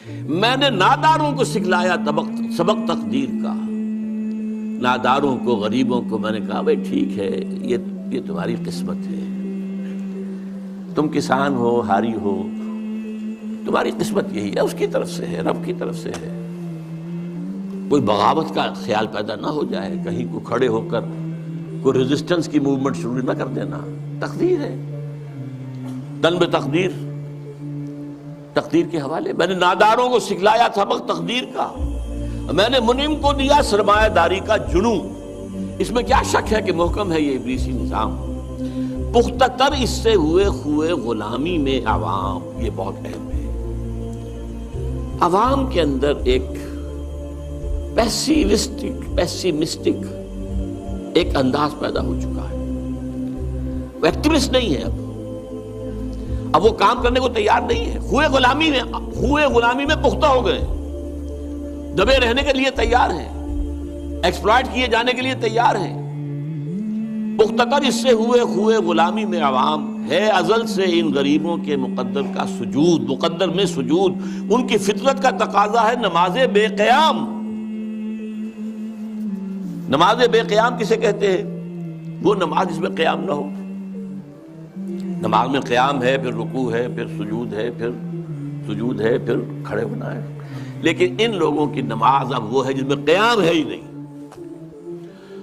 میں نے ناداروں کو سکھلایا سبق تقدیر کا. ناداروں کو، غریبوں کو میں نے کہا بھائی ٹھیک ہے، یہ تمہاری قسمت ہے، تم کسان ہو، ہاری ہو، تمہاری قسمت یہی ہے، اس کی طرف سے ہے، رب کی طرف سے ہے. کوئی بغاوت کا خیال پیدا نہ ہو جائے، کہیں کو کھڑے ہو کر کوئی ریزسٹنس کی موومنٹ شروع نہ کر دینا. تقدیر ہے، تن بے تقدیر، تقدیر کے حوالے. میں نے ناداروں کو سکھلایا سبق تقدیر کا، میں نے منعم کو دیا سرمایہ داری کا جنوں. اس میں کیا شک ہے کہ محکم ہے یہ ابلیسی نظام. پختہ تر اس سے ہوئے خوئے غلامی میں عوام، یہ بہت اہم ہے. عوام کے اندر ایک پیسیمسٹک ایک انداز پیدا ہو چکا ہے. وہ ایکٹیوسٹ نہیں ہے، اب وہ کام کرنے کو تیار نہیں ہے. خوئے غلامی میں پختہ ہو گئے، دبے رہنے کے لیے تیار ہیں، ایکسپلائٹ کیے جانے کے لیے تیار ہیں. پختہ تر اس سے ہوئے خوئے غلامی میں عوام ہے ازل سے ان غریبوں کے مقدر کا سجود، مقدر میں سجود. ان کی فطرت کا تقاضا ہے نماز بے قیام. نماز بے قیام کسے کہتے ہیں؟ وہ نماز جس میں قیام نہ ہو. نماز میں قیام ہے، پھر رکوع ہے، پھر سجود ہے، پھر سجود ہے، پھر کھڑے ہونا ہے. لیکن ان لوگوں کی نماز اب وہ ہے جس میں قیام ہے ہی نہیں.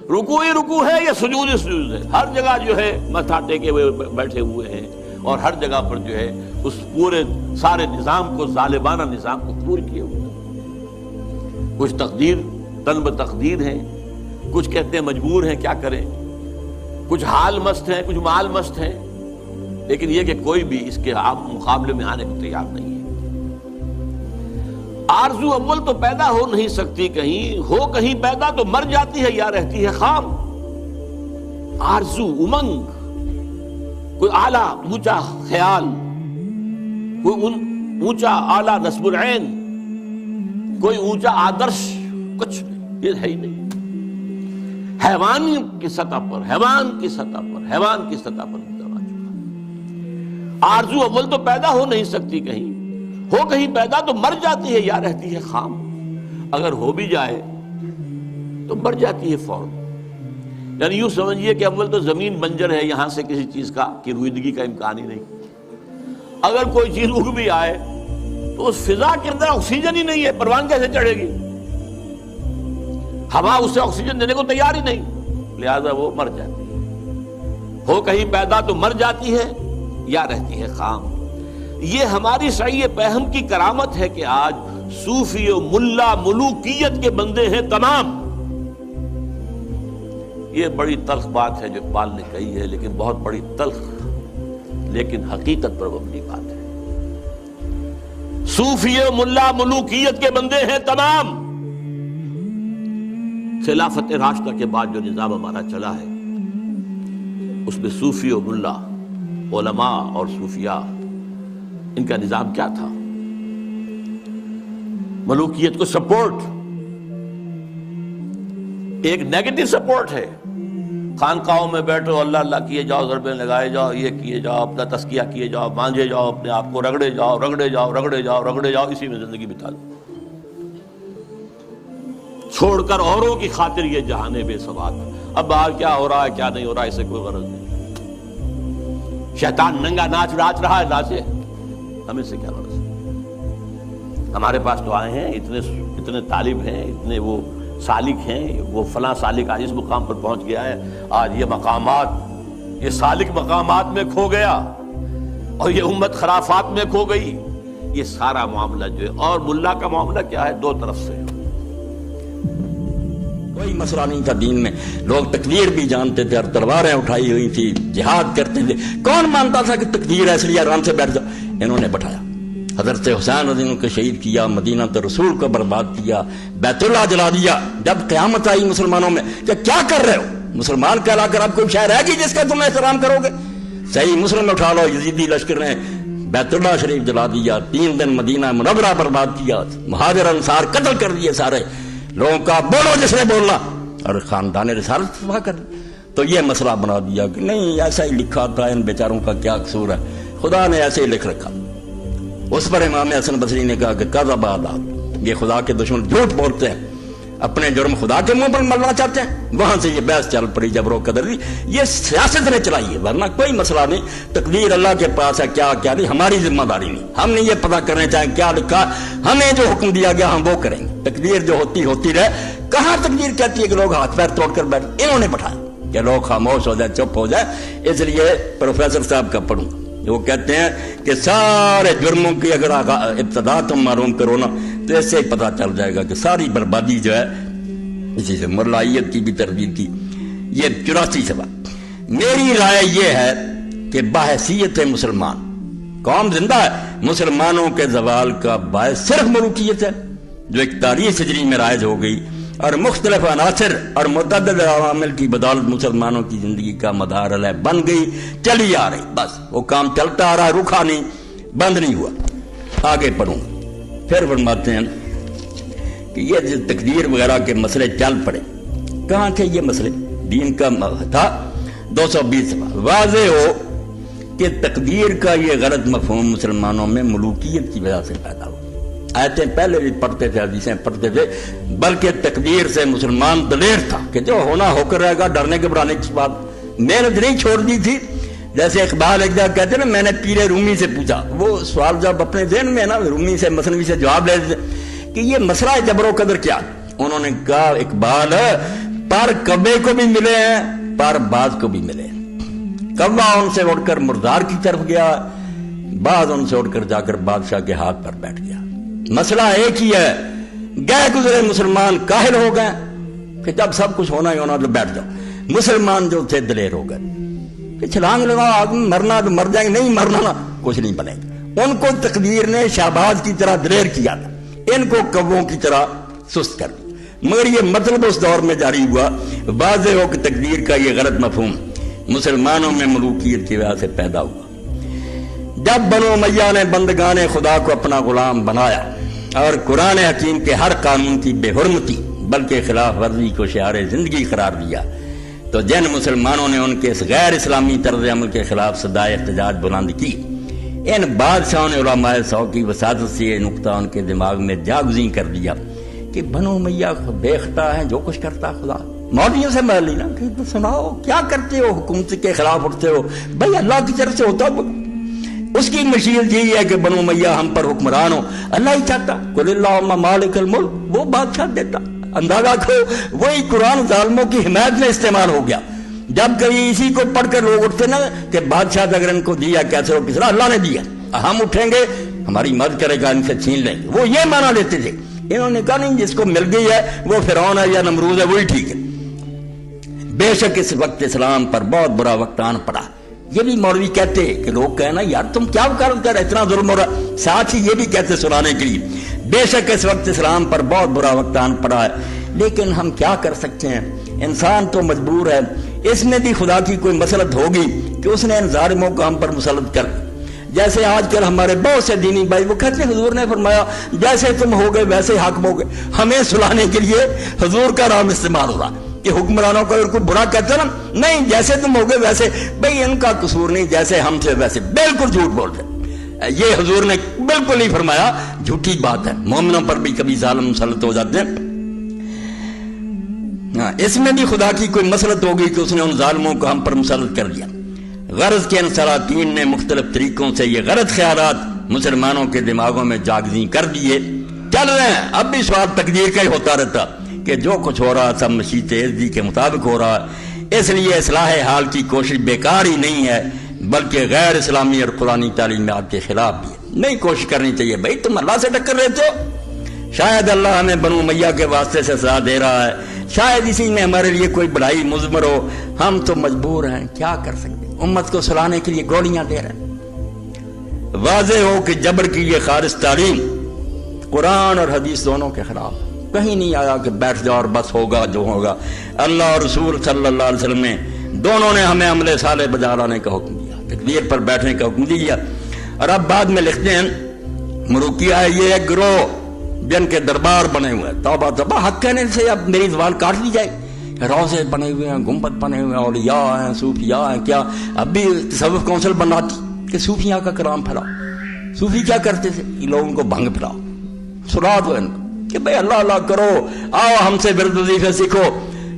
رکوع ہی رکوع ہے یا سجود ہی سجود ہے. ہر جگہ جو ہے ماتھا ٹیکے ہوئے بیٹھے ہوئے ہیں، اور ہر جگہ پر جو ہے اس پورے سارے نظام کو، ظالمانہ نظام کو قبول کیے ہوئے ہیں. کچھ تقدیر تن بتقدیر ہیں، کچھ کہتے ہیں مجبور ہیں، کیا کریں. کچھ حال مست ہیں، کچھ مال مست ہیں. لیکن یہ کہ کوئی بھی اس کے مقابلے میں آنے کو تیار نہیں ہے. آرزو اول تو پیدا ہو نہیں سکتی کہیں، ہو کہیں پیدا تو مر جاتی ہے یا رہتی ہے خام. آرزو، امنگ، کوئی اعلیٰ اونچا خیال، کوئی اونچا اعلیٰ نصب العین، کوئی اونچا آدرش، کچھ نہیں، یہ ہے ہی نہیں. حیوان کی سطح پر آرزو اول تو پیدا ہو نہیں سکتی کہیں، ہو کہیں پیدا تو مر جاتی ہے یا رہتی ہے خام. اگر ہو بھی جائے تو مر جاتی ہے فوراً. یعنی یوں سمجھیے کہ اول تو زمین بنجر ہے، یہاں سے کسی چیز کی رویدگی کا امکان ہی نہیں. اگر کوئی چیز اگ بھی آئے تو اس فضا کے اندر آکسیجن ہی نہیں ہے، پروان کیسے چڑھے گی؟ ہوا اسے آکسیجن دینے کو تیار ہی نہیں، لہذا وہ مر جاتی ہے. ہو کہیں پیدا تو مر جاتی ہے یا رہتی ہے خام. یہ ہماری صحیح پہم کی کرامت ہے کہ آج صوفی و ملا ملوکیت کے بندے ہیں تمام. یہ بڑی تلخ بات ہے جو اقبال نے کہی ہے، لیکن بہت بڑی تلخ لیکن حقیقت پر مبنی بات ہے. صوفی و ملا ملوکیت کے بندے ہیں تمام. خلافت راشدہ کے بعد جو نظام ہمارا چلا ہے اس میں صوفی و ملا، علماء اور صوفیاء، ان کا نظام کیا تھا؟ ملوکیت کو سپورٹ، ایک نیگیٹو سپورٹ ہے. خانقاہوں میں بیٹھو، اللہ اللہ کیے جاؤ، ضربیں لگائے جاؤ، یہ کیے جاؤ، اپنا تزکیہ کیے جاؤ، مانجے جاؤ، اپنے آپ کو رگڑے جاؤ، اسی میں زندگی بتا لو. چھوڑ کر اوروں کی خاطر یہ جہان بے سواد. اب باہر کیا ہو رہا ہے کیا نہیں ہو رہا ہے اسے کوئی غرض نہیں. شیطان ننگا ناچ رہا ہے، ناچے، ہمیں سے کیا غرض. ہمارے پاس تو آئے ہیں اتنے طالب ہیں، اتنے وہ سالک ہیں، وہ فلاں سالک آج اس مقام پر پہنچ گیا ہے، آج یہ مقامات، یہ سالک مقامات میں کھو گیا اور یہ امت خرافات میں کھو گئی. یہ سارا معاملہ جو ہے، اور ملا کا معاملہ کیا ہے؟ دو طرف سے. کوئی مسئلہ نہیں تھا دین میں. لوگ تقدیر بھی جانتے تھے اور تلواریں اٹھائی ہوئی تھی، جہاد کرتے تھے. کون مانتا تھا کہ تقدیر ہے اس لیے آرام سے بیٹھ جاؤ؟ انہوں نے بٹھایا. حضرت حسین رضی اللہ عنہ کو شہید کیا، مدینہ تو رسول کو برباد کیا، بیت اللہ جلا دیا. جب قیامت آئی مسلمانوں میں کہ کیا کر رہے ہو؟ مسلمان کہلا کر اب کوئی شہر ہے گی جس کا تم احترام کرو گے؟ صحیح مسلم اٹھا لو، یزیدی لشکر نے بیت اللہ شریف جلا دیا، 3 دن مدینہ منورہ برباد کیا، مہاجر انصار قتل کر دیے سارے لوگوں کا. بولو جس نے بولنا، اور خاندان رسالت تباہ کر دی. تو یہ مسئلہ بنا دیا کہ نہیں ایسا ہی لکھا تھا، ان بیچاروں کا کیا قصور ہے، خدا نے ایسے ہی لکھ رکھا. اس پر امام حسن بصری نے کہا کہ کذب آداب، یہ خدا کے دشمن جھوٹ بولتے ہیں، اپنے جرم خدا کے منہ پر ملنا چاہتے ہیں۔ وہاں سے یہ بحث چل پڑی جبر و قدر دی، یہ سیاست نے چلائی ہے، ورنہ کوئی مسئلہ نہیں۔ تقدیر اللہ کے پاس ہے، کیا کیا نہیں، ہماری ذمہ داری نہیں۔ ہم نے یہ پتہ کرنا چاہیں کیا لکھا، ہمیں جو حکم دیا گیا ہم وہ کریں گے۔ تقدیر جو ہوتی رہے، کہاں تقدیر کہتی ہے کہ لوگ ہاتھ پیر توڑ کر بیٹھ، انہوں نے بٹھایا کہ لوگ خاموش ہو جائے، چپ ہو جائے۔ اس لیے پروفیسر صاحب کا پڑھوں، وہ کہتے ہیں کہ سارے جرموں کی اگر ابتدا تم معلوم کرو نا تو اس سے ہی پتہ چل جائے گا کہ ساری بربادی جو ہے اسی سے مرلائیت کی بھی تردید کی۔ یہ 84 سبق۔ میری رائے یہ ہے کہ بحیثیت مسلمان قوم زندہ ہے، مسلمانوں کے زوال کا باعث صرف ملوکیت ہے جو 41 ہجری میں رائج ہو گئی، اور مختلف عناصر اور متعدد عوامل کی بدولت مسلمانوں کی زندگی کا مدار علیہ بن گئی، چلی آ رہی، بس وہ کام چلتا آ رہا، رکا نہیں، بند نہیں ہوا۔ آگے پڑھوں پھر فرماتے ہیں کہ یہ جو تقدیر وغیرہ کے مسئلے چل پڑے، کہاں تھے یہ مسئلے؟ دین کا تھا 220 صفحہ۔ واضح ہو کہ تقدیر کا یہ غلط مفہوم مسلمانوں میں ملوکیت کی وجہ سے پیدا ہوا۔ آیتیں پہلے بھی پڑھتے تھے، حدیثیں پڑھتے تھے، بلکہ تقدیر سے مسلمان دلیر تھا کہ جو ہونا ہو کر رہے گا، ڈرنے گھبرانے کی بات محنت نہیں چھوڑ دی تھی۔ جیسے اقبال ایک جگہ کہتے ہیں نا، میں نے پیر رومی سے پوچھا، وہ سوال جب اپنے ذہن میں نا رومی سے مثنوی سے جواب لے دیتے کہ یہ مسئلہ جبر و قدر کیا؟ انہوں نے کہا اقبال پر کبے کو بھی ملے ہیں، پر باز کو بھی ملے ہیں۔ کبا ان سے اٹھ کر مردار کی طرف گیا، باز ان سے اٹھ کر جا کر بادشاہ کے ہاتھ پر بیٹھ گیا۔ مسئلہ ایک ہی ہے، گئے گزرے مسلمان کاہل ہو گئے کہ جب سب کچھ ہونا ہی ہونا تو بیٹھ جاؤ۔ مسلمان جو تھے دلیر ہو گئے کہ چھلانگ لگاؤ، آدمی مرنا تو مر جائیں گے، نہیں مرنا نا کچھ نہیں بنے گا۔ ان کو تقدیر نے شہباز کی طرح دلیر کیا تھا، ان کو کبوں کی طرح سست کر دیا۔ مگر یہ مطلب اس دور میں جاری ہوا، واضح ہو کہ تقدیر کا یہ غلط مفہوم مسلمانوں میں ملوکیت کی وجہ سے پیدا ہوا۔ جب بنو امیہ نے بندگان خدا کو اپنا غلام بنایا اور قرآن حکیم کے ہر قانون کی بے حرمتی بلکہ خلاف ورزی کو شعار زندگی قرار دیا، تو جن مسلمانوں نے ان کے اس غیر اسلامی طرز عمل کے خلاف صدائے احتجاج بلند کی، ان بادشاہوں نے علماء سو کی وساطت سے یہ نقطہ ان کے دماغ میں جاگزیں کر دیا کہ بنو امیہ بے خطا ہے، جو کچھ کرتا خدا۔ مولویوں سے مل لینا کہ تو سناؤ کیا کرتے ہو، حکومت کے خلاف اٹھتے ہو، بھائی اللہ کی طرف سے ہوتا ہو، اس کی مشیت یہی ہے کہ بنو امیہ ہم پر حکمران ہو، اللہ ہی چاہتا، قل اللہم مالک الملک، وہ بادشاہ دیتا۔ اندازہ کرو وہی قرآن ظالموں کی حمایت میں استعمال ہو گیا۔ جب کبھی اسی کو پڑھ کر لوگ اٹھتے نا کہ بادشاہ اگر ان کو دیا کیسے ہو، کس طرح اللہ نے دیا، ہم اٹھیں گے ہماری مدد کرے گا، ان سے چھین لیں گے، وہ یہ مانا لیتے تھے۔ انہوں نے کہا نہیں، جس کو مل گئی ہے وہ فرعون ہے یا نمرود ہے، وہی ٹھیک ہے۔ بے شک اس وقت اسلام پر بہت برا وقت آن پڑا۔ یہ بھی مولوی کہتے کہ لوگ کہنا یار تم کیا وکالت کر، اتنا ظلم ہو رہا، ساتھ ہی یہ بھی کہتے سنانے کے لیے بے شک اس وقت اسلام پر بہت برا وقت آن پڑا ہے، لیکن ہم کیا کر سکتے ہیں، انسان تو مجبور ہے۔ اس میں بھی خدا کی کوئی مسلط ہوگی کہ اس نے ان ظالموں کو ہم پر مسلط کر، جیسے آج کل ہمارے بہت سے دینی بھائی وہ کہتے ہیں حضور نے فرمایا جیسے تم ہو گئے ویسے حاکم ہو گئے، ہمیں سلانے کے لیے حضور کا نام استعمال ہو رہا کہ حکمرانوں کو کوئی برا کہتے نا، نہیں جیسے تم ہو گئے ویسے، بھئی ان کا قصور نہیں، جیسے ہم تھے ویسے، بالکل جھوٹ بول رہے۔ یہ حضور نے بالکل نہیں فرمایا، جھوٹی بات ہے، مومنوں پر بھی کبھی ظالم مسلط ہو جاتے ہیں۔ اس میں بھی خدا کی کوئی مسلط ہوگی کہ اس نے ان ظالموں کو ہم پر مسلط کر دیا۔ غرض کے ان سلاطین نے مختلف طریقوں سے یہ غلط خیالات مسلمانوں کے دماغوں میں جاگزیں کر دیے، چل رہے ہیں۔ اب بھی سوال تقدیر کا ہی ہوتا رہتا کہ جو کچھ ہو رہا سب مشیت عزی کے مطابق ہو رہا ہے، اس لیے اصلاح حال کی کوشش بیکار ہی نہیں ہے، بلکہ غیر اسلامی اور قرآنی تعلیمات کے خلاف بھی ہے۔ نہیں کوشش کرنی چاہیے، بھائی تم اللہ سے ٹکر لیتے ہو، شاید اللہ ہمیں بنو امیہ کے واسطے سے سزا دے رہا ہے، شاید اسی میں ہمارے لیے کوئی بڑائی مضمر ہو، ہم تو مجبور ہیں، کیا کر سکتے، امت کو سلانے کے لیے گولیاں دے رہے ہیں۔ واضح ہو کہ جبر کی یہ خالص تعلیم قرآن اور حدیث دونوں کے خلاف، کہیں نہیں آیا کہ بیٹھ جاؤ اور بس ہوگا جو ہوگا۔ اللہ اور رسول صلی اللہ علیہ وسلم نے دونوں نے ہمیں عمل صالح بجا لانے کا حکم دیا، تقدیر پر بیٹھنے کا حکم دیا۔ اور اب بعد میں لکھتے ہیں مروکیہ ہے یہ ایک گروہ جن کے دربار بنے ہوئے ہیں، توبہ توبہ، حق کہنے سے اب میری زبان کاٹ دی جائے، روزے بنے ہوئے ہیں، گنبد بنے ہوئے ہیں، اولیاء ہیں، صوفیاء ہیں، کیا اب بھی تصوف کونسل بناتی کہ صوفیاء کا کلام پھیلاؤ، صوفی کیا کرتے تھے؟ ان لوگوں کو بھنگ پلاؤ، سنا دو ان کو کہ بھائی اللہ اللہ کرو، آؤ ہم سے ورد وظیفے سیکھو،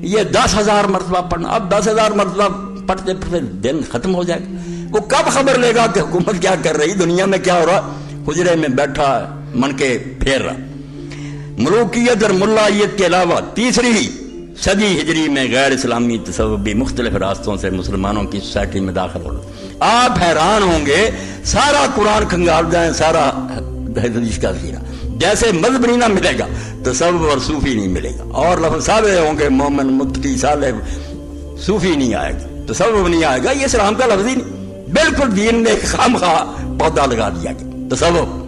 یہ 10,000 مرتبہ پڑھنا. اب 10,000 مرتبہ پڑھتے پڑھتے دن ختم ہو جائے گا. وہ کب خبر لے گا کہ حکومت کیا کر رہی، دنیا میں کیا ہو رہا؟ حجرے میں بیٹھا من کے پھیر رہا. ملوکیت اور ملائیت کے علاوہ تیسری صدی ہجری میں غیر اسلامی تصوف بھی مختلف راستوں سے مسلمانوں کی سوسائٹی میں داخل ہو رہا. آپ حیران ہوں گے، سارا قرآن کھنگال جائیں، سارا حدیث کا سیرہ، جیسے مذہب نہیں نہ ملے گا تصوف اور صوفی نہیں ملے گا. اور لفظ صالح ہوں گے، مومن متقی صالح، صوفی نہیں آئے گا، تصوف نہیں آئے گا. یہ اسلام کا لفظ ہی نہیں. بالکل دین نے خام خواہ پودا لگا دیا گیا تصوف.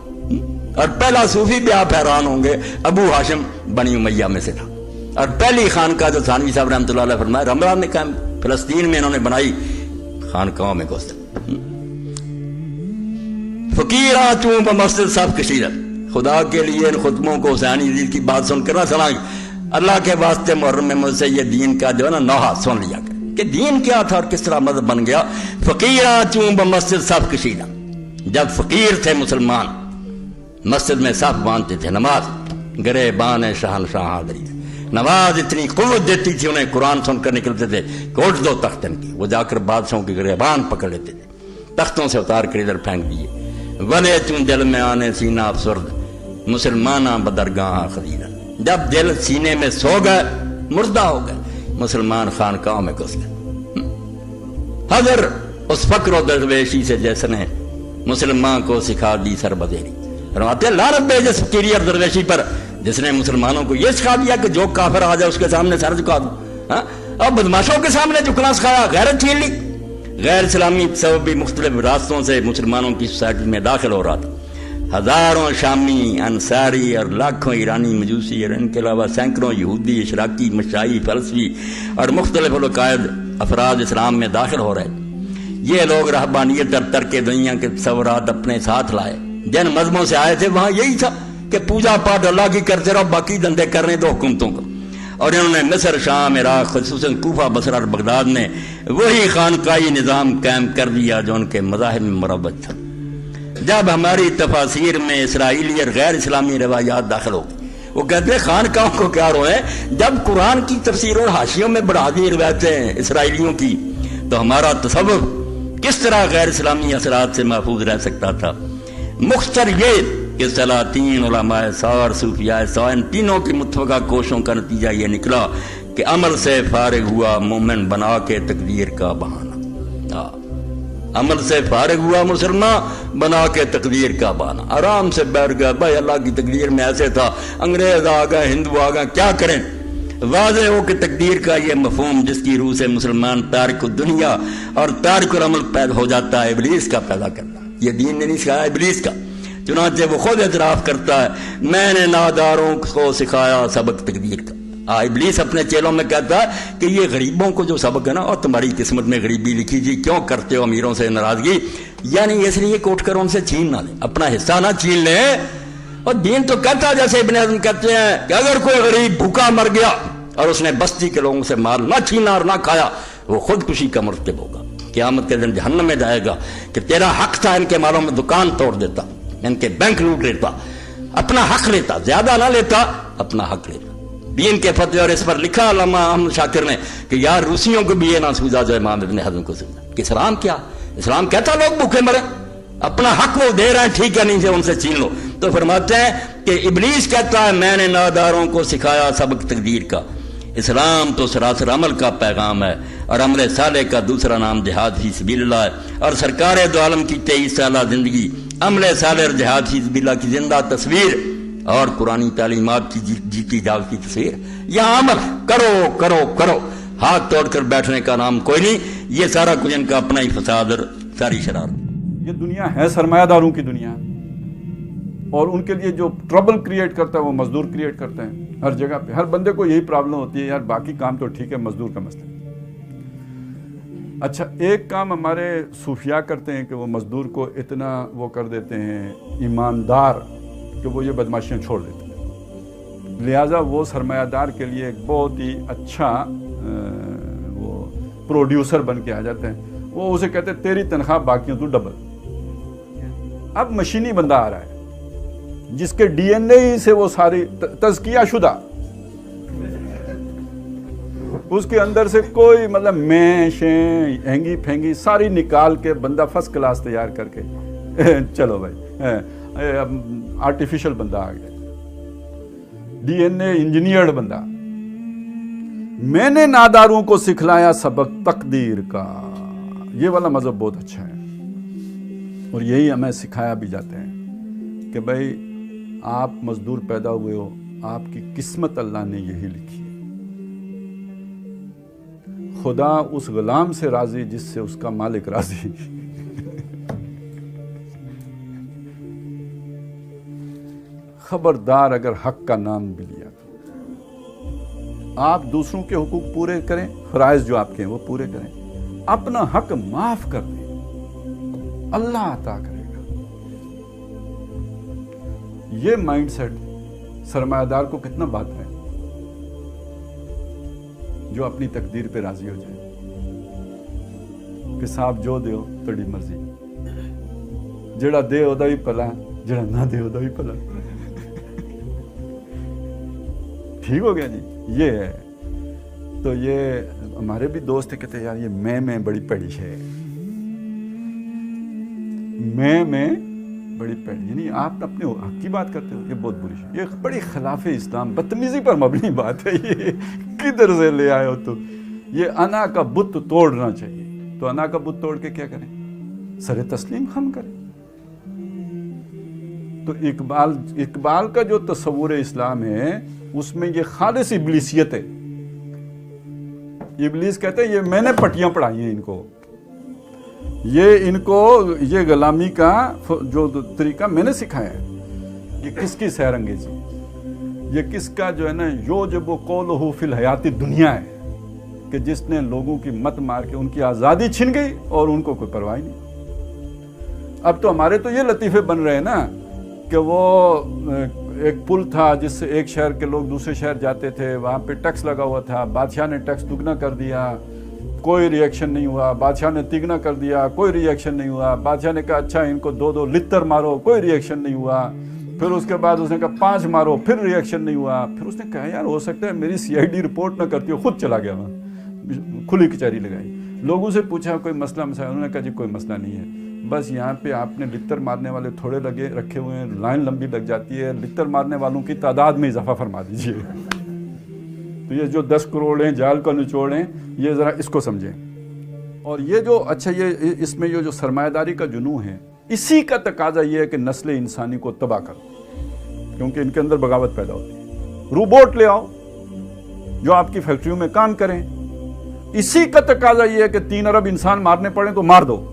اور پہلا صوفی بھی آپ حیران ہوں گے ابو ہاشم بنی امیہ میں سے تھا. اور پہلی خانقاہ جو تھانوی صاحب رحمۃ اللہ علیہ فرمایا رمضان میں قائم فلسطین میں انہوں نے بنائی خانقاہوں میں گھس. فقیراں چوں بمسجد سب کشیدہ. خدا کے لیے ان خطبوں کو حسینی دین کی بات سن کر نہ سنائیں. اللہ کے واسطے محرم میں مجھ سے یہ دین کا جو ہے نا نوحہ سن لیا کر کہ دین کیا تھا اور کس طرح مذہب بن گیا. فقیراں چوں بمسجد سب کشیدہ. جب فقیر تھے مسلمان مسجد میں صف باندھتے تھے، نماز گرے بان شہنشاہ حاضری. نماز اتنی قوت دیتی تھی انہیں، قرآن سن کر نکلتے تھے کہ اٹھ دو تختن کی. وہ جا کر بادشاہوں کے گریبان پکڑ لیتے تھے، تختوں سے اتار کر ادھر پھینک دیے. ولے چوں دل میں آنے سینہ افسرد مسلمانہ بدرگاہ خریدا. جب دل سینے میں سو گئے مردہ ہو گئے، مسلمان خانقاہوں میں گھس گئے. حضر اس فقر و درویشی سے جس نے مسلمان کو سکھا دی سر بدیری. فرماتے لعنت بھیجے اس فقیری اور درویشی پر جس نے مسلمانوں کو یہ سکھا دیا کہ جو کافر آ جائے اس کے سامنے سر جھکا دو. اور بدماشوں کے سامنے جھکنا سکھایا، غیرت چھین لی. غیر اسلامی تصوف بھی مختلف راستوں سے مسلمانوں کی سوسائٹی میں داخل ہو رہا تھا. ہزاروں شامی، انصاری اور لاکھوں ایرانی مجوسی اور ان کے علاوہ سینکڑوں یہودی، اشراقی، مشائی، فلسفی اور مختلف العقائد افراد اسلام میں داخل ہو رہے. یہ لوگ رہبانیت اور ترک دنیا کے تصورات اپنے ساتھ لائے. جن مذہبوں سے آئے تھے وہاں یہی تھا کہ پوجا پاٹ اللہ کی کرتے رہو، باقی دندے کرنے دو حکومتوں کو. اور انہوں نے مصر، شام، عراق، خصوصاً کوفہ، بصرہ اور بغداد میں وہی خانقاہی نظام قائم کر دیا جو ان کے مذاہب میں مروج تھا. جب ہماری تفاسیر میں اسرائیلی اور غیر اسلامی روایات داخل ہو گئی، وہ کہتے ہیں خانقاہوں کو کیا روئے. جب قرآن کی تفسیر اور حاشیوں میں بڑھا دی روایتیں اسرائیلیوں کی تو ہمارا تصوف کس طرح غیر اسلامی اثرات سے محفوظ رہ سکتا تھا. مختصر یہ کہ سلاطین، علماء سار، صوفیاء سار، ان تینوں کی متفقہ کوششوں کا نتیجہ یہ نکلا کہ عمل سے فارغ ہوا مومن بنا کے تقدیر کا بہانہ. عمل سے فارغ ہوا مسلمان بنا کے تقدیر کا بہانہ. آرام سے بیٹھ گیا، بھائی اللہ کی تقدیر میں ایسے تھا، انگریز آ گئے، ہندو آ گئے، کیا کریں. واضح ہو کہ تقدیر کا یہ مفہوم جس کی روح سے مسلمان تارک الدنیا اور تارک العمل پیدا ہو جاتا ہے، ابلیس کا پیدا کرنا. یہ دین نے نہیں سکھایا، ابلیس کا. چنانچہ وہ خود اعتراف کرتا ہے میں نے ناداروں کو سکھایا سبق تقدیر کا. ابلیس اپنے چیلوں میں کہتا ہے کہ یہ غریبوں کو جو سبق ہے نا، اور تمہاری قسمت میں غریبی لکھی تھی، کیوں کرتے ہو امیروں سے ناراضگی، یعنی اس لیے کوٹ کر ان سے چھین نہ لیں، اپنا حصہ نہ چھین لیں. اور دین تو کہتا ہے جیسے ابن حزم کہتے ہیں کہ اگر کوئی غریب بھوکا مر گیا اور اس نے بستی کے لوگوں سے مال نہ چھینا اور نہ کھایا، وہ خودکشی کا مرتکب ہوگا. قیامت کے دن جہنم میں جائے گا کہ تیرا حق تھا ان کے مالوں میں دکان توڑ دیتا، ان کے بینک لوٹ لیتا، اپنا حق لیتا، زیادہ نہ لیتا، اپنا حق لیتا. دین کے فتوے اور اس پر لکھا علامہ احمد شاکر نے کہ یار روسیوں کو بھی یہ نہ سوجا جو امام ابن حزم کو سوجا کہ اسلام کیا، اسلام کہتا لوگ بھوکے مرے، اپنا حق وہ دے رہے ہیں، ٹھیک ہے، نہیں سے ان سے چھین لو. تو فرماتے ہیں کہ ابلیس کہتا ہے میں نے ناداروں کو سکھایا سبق تقدیر کا. اسلام تو سراسر عمل کا پیغام ہے اور عمل صالح کا دوسرا نام جہاد فی سبیل اللہ ہے. اور سرکار دو عالم کی 23 سالہ زندگی عمل صالح اور جہاد فی سبیل اللہ کی زندہ تصویر اور قرآنی تعلیمات کی جیتی جاگتی تصویر. یہاں عمل کرو کرو کرو، ہاتھ توڑ کر بیٹھنے کا نام کوئی نہیں. یہ سارا کچھ ان کا اپنا ہی فساد اور ساری شرارت. یہ دنیا ہے سرمایہ داروں کی دنیا، اور ان کے لیے جو ٹربل کریٹ کرتا ہے وہ مزدور کریٹ کرتے ہیں. ہر جگہ پہ ہر بندے کو یہی پرابلم ہوتی ہے، یار باقی کام تو ٹھیک ہے، مزدور کا مسئلہ. اچھا، ایک کام ہمارے صوفیاء کرتے ہیں کہ وہ مزدور کو اتنا وہ کر دیتے ہیں ایماندار کہ وہ یہ بدماشیاں چھوڑ دیتے ہیں. لہٰذا وہ سرمایہ دار کے لیے ایک بہت ہی اچھا وہ پروڈیوسر بن کے آ جاتے ہیں. وہ اسے کہتے ہیں تیری تنخواہ باقیوں تو ڈبل. اب مشینی بندہ آ رہا ہے جس کے ڈی این اے سے وہ ساری تزکیہ شدہ، اس کے اندر سے کوئی مطلب میں شیں ہینگی پھینگی ساری نکال کے بندہ فرسٹ کلاس تیار کر کے چلو بھائی آرٹیفیشل بندہ آ گیا، ڈی این اے انجینئرڈ بندہ۔ میں نے ناداروں کو سکھلایا سبق تقدیر کا، یہ والا مذہب بہت اچھا ہے، اور یہی ہمیں سکھایا بھی جاتے ہیں کہ بھائی آپ مزدور پیدا ہوئے ہو، آپ کی قسمت اللہ نے یہی لکھی ہے۔ خدا اس غلام سے راضی جس سے اس کا مالک راضی۔ خبردار اگر حق کا نام بھی لیا تو آپ دوسروں کے حقوق پورے کریں، فرائض جو آپ کے ہیں وہ پورے کریں، اپنا حق معاف کر دیں، اللہ عطا کرے گا۔ یہ مائنڈ سیٹ سرمایہ دار کو کتنا بات ہے جو اپنی تقدیر پہ راضی ہو جائے کہ صاحب جو دیو تڑی مرضی، جڑا دے ہودا ہی پلا، جڑا نہ دے ہودا ہی پلا۔ ٹھیک ہو گیا جی، یہ ہے۔ تو یہ ہمارے بھی دوست کہتے ہیں یار یہ میں بڑی پیڑی ہے، میں بڑی پیڑی، یعنی آپ اپنے حق کی بات کرتے ہو، یہ بہت بری ہے، یہ بڑی خلاف اسلام بدتمیزی پر مبنی بات ہے۔ یہ کدھر سے لے آئے ہو تو؟ یہ انا کا بت توڑنا چاہیے۔ تو انا کا بت توڑ کے کیا کریں؟ سر تسلیم خم کریں۔ تو اقبال کا جو تصور اسلام ہے اس میں یہ خالص ابلیسیت ہے۔ ابلیس کہتے ہیں یہ میں نے پٹیاں پڑھائی ہیں ان کو، یہ غلامی کا جو طریقہ میں نے سکھایا ہے۔ یہ کس کی سیر انگیزی، یہ کس کا جو ہے نا یوجب قولہ فی الحیات دنیا ہے کہ جس نے لوگوں کی مت مار کے ان کی آزادی چھن گئی اور ان کو کوئی پرواہ نہیں۔ اب تو ہمارے تو یہ لطیفے بن رہے ہیں نا کہ وہ ایک پل تھا جس سے ایک شہر کے لوگ دوسرے شہر جاتے تھے، وہاں پہ ٹیکس لگا ہوا تھا، بادشاہ نے ٹیکس دگنا کر دیا، کوئی ری ایکشن نہیں ہوا، بادشاہ نے تگنا کر دیا، کوئی ری ایکشن نہیں ہوا، بادشاہ نے کہا اچھا ان کو 2 لتر مارو، کوئی ری ایکشن نہیں ہوا، پھر اس کے بعد اس نے کہا 5 مارو، پھر ری ایکشن نہیں ہوا، پھر اس نے کہا یار ہو سکتا ہے میری سی آئی ڈی رپورٹ نہ کرتی ہو، خود چلا گیا وہاں، کھلی کچہری لگائی، لوگوں سے پوچھا کوئی مسئلہ مسائل، انہوں نے کہا جی کوئی مسئلہ نہیں ہے، بس یہاں پہ آپ نے لتر مارنے والے تھوڑے رکھے ہوئے ہیں، لائن لمبی لگ جاتی ہے، لتر مارنے والوں کی تعداد میں اضافہ فرما دیجئے۔ تو یہ جو 10 کروڑ ہیں جال کا نچوڑ ہیں، یہ ذرا اس کو سمجھیں۔ اور یہ جو اچھا یہ اس میں یہ جو سرمایہ داری کا جنون ہے، اسی کا تقاضا یہ ہے کہ نسل انسانی کو تباہ کرو، کیونکہ ان کے اندر بغاوت پیدا ہوتی ہے۔ روبوٹ لے آؤ جو آپ کی فیکٹریوں میں کام کریں، اسی کا تقاضا یہ ہے کہ 3 ارب انسان مارنے پڑیں تو مار دو۔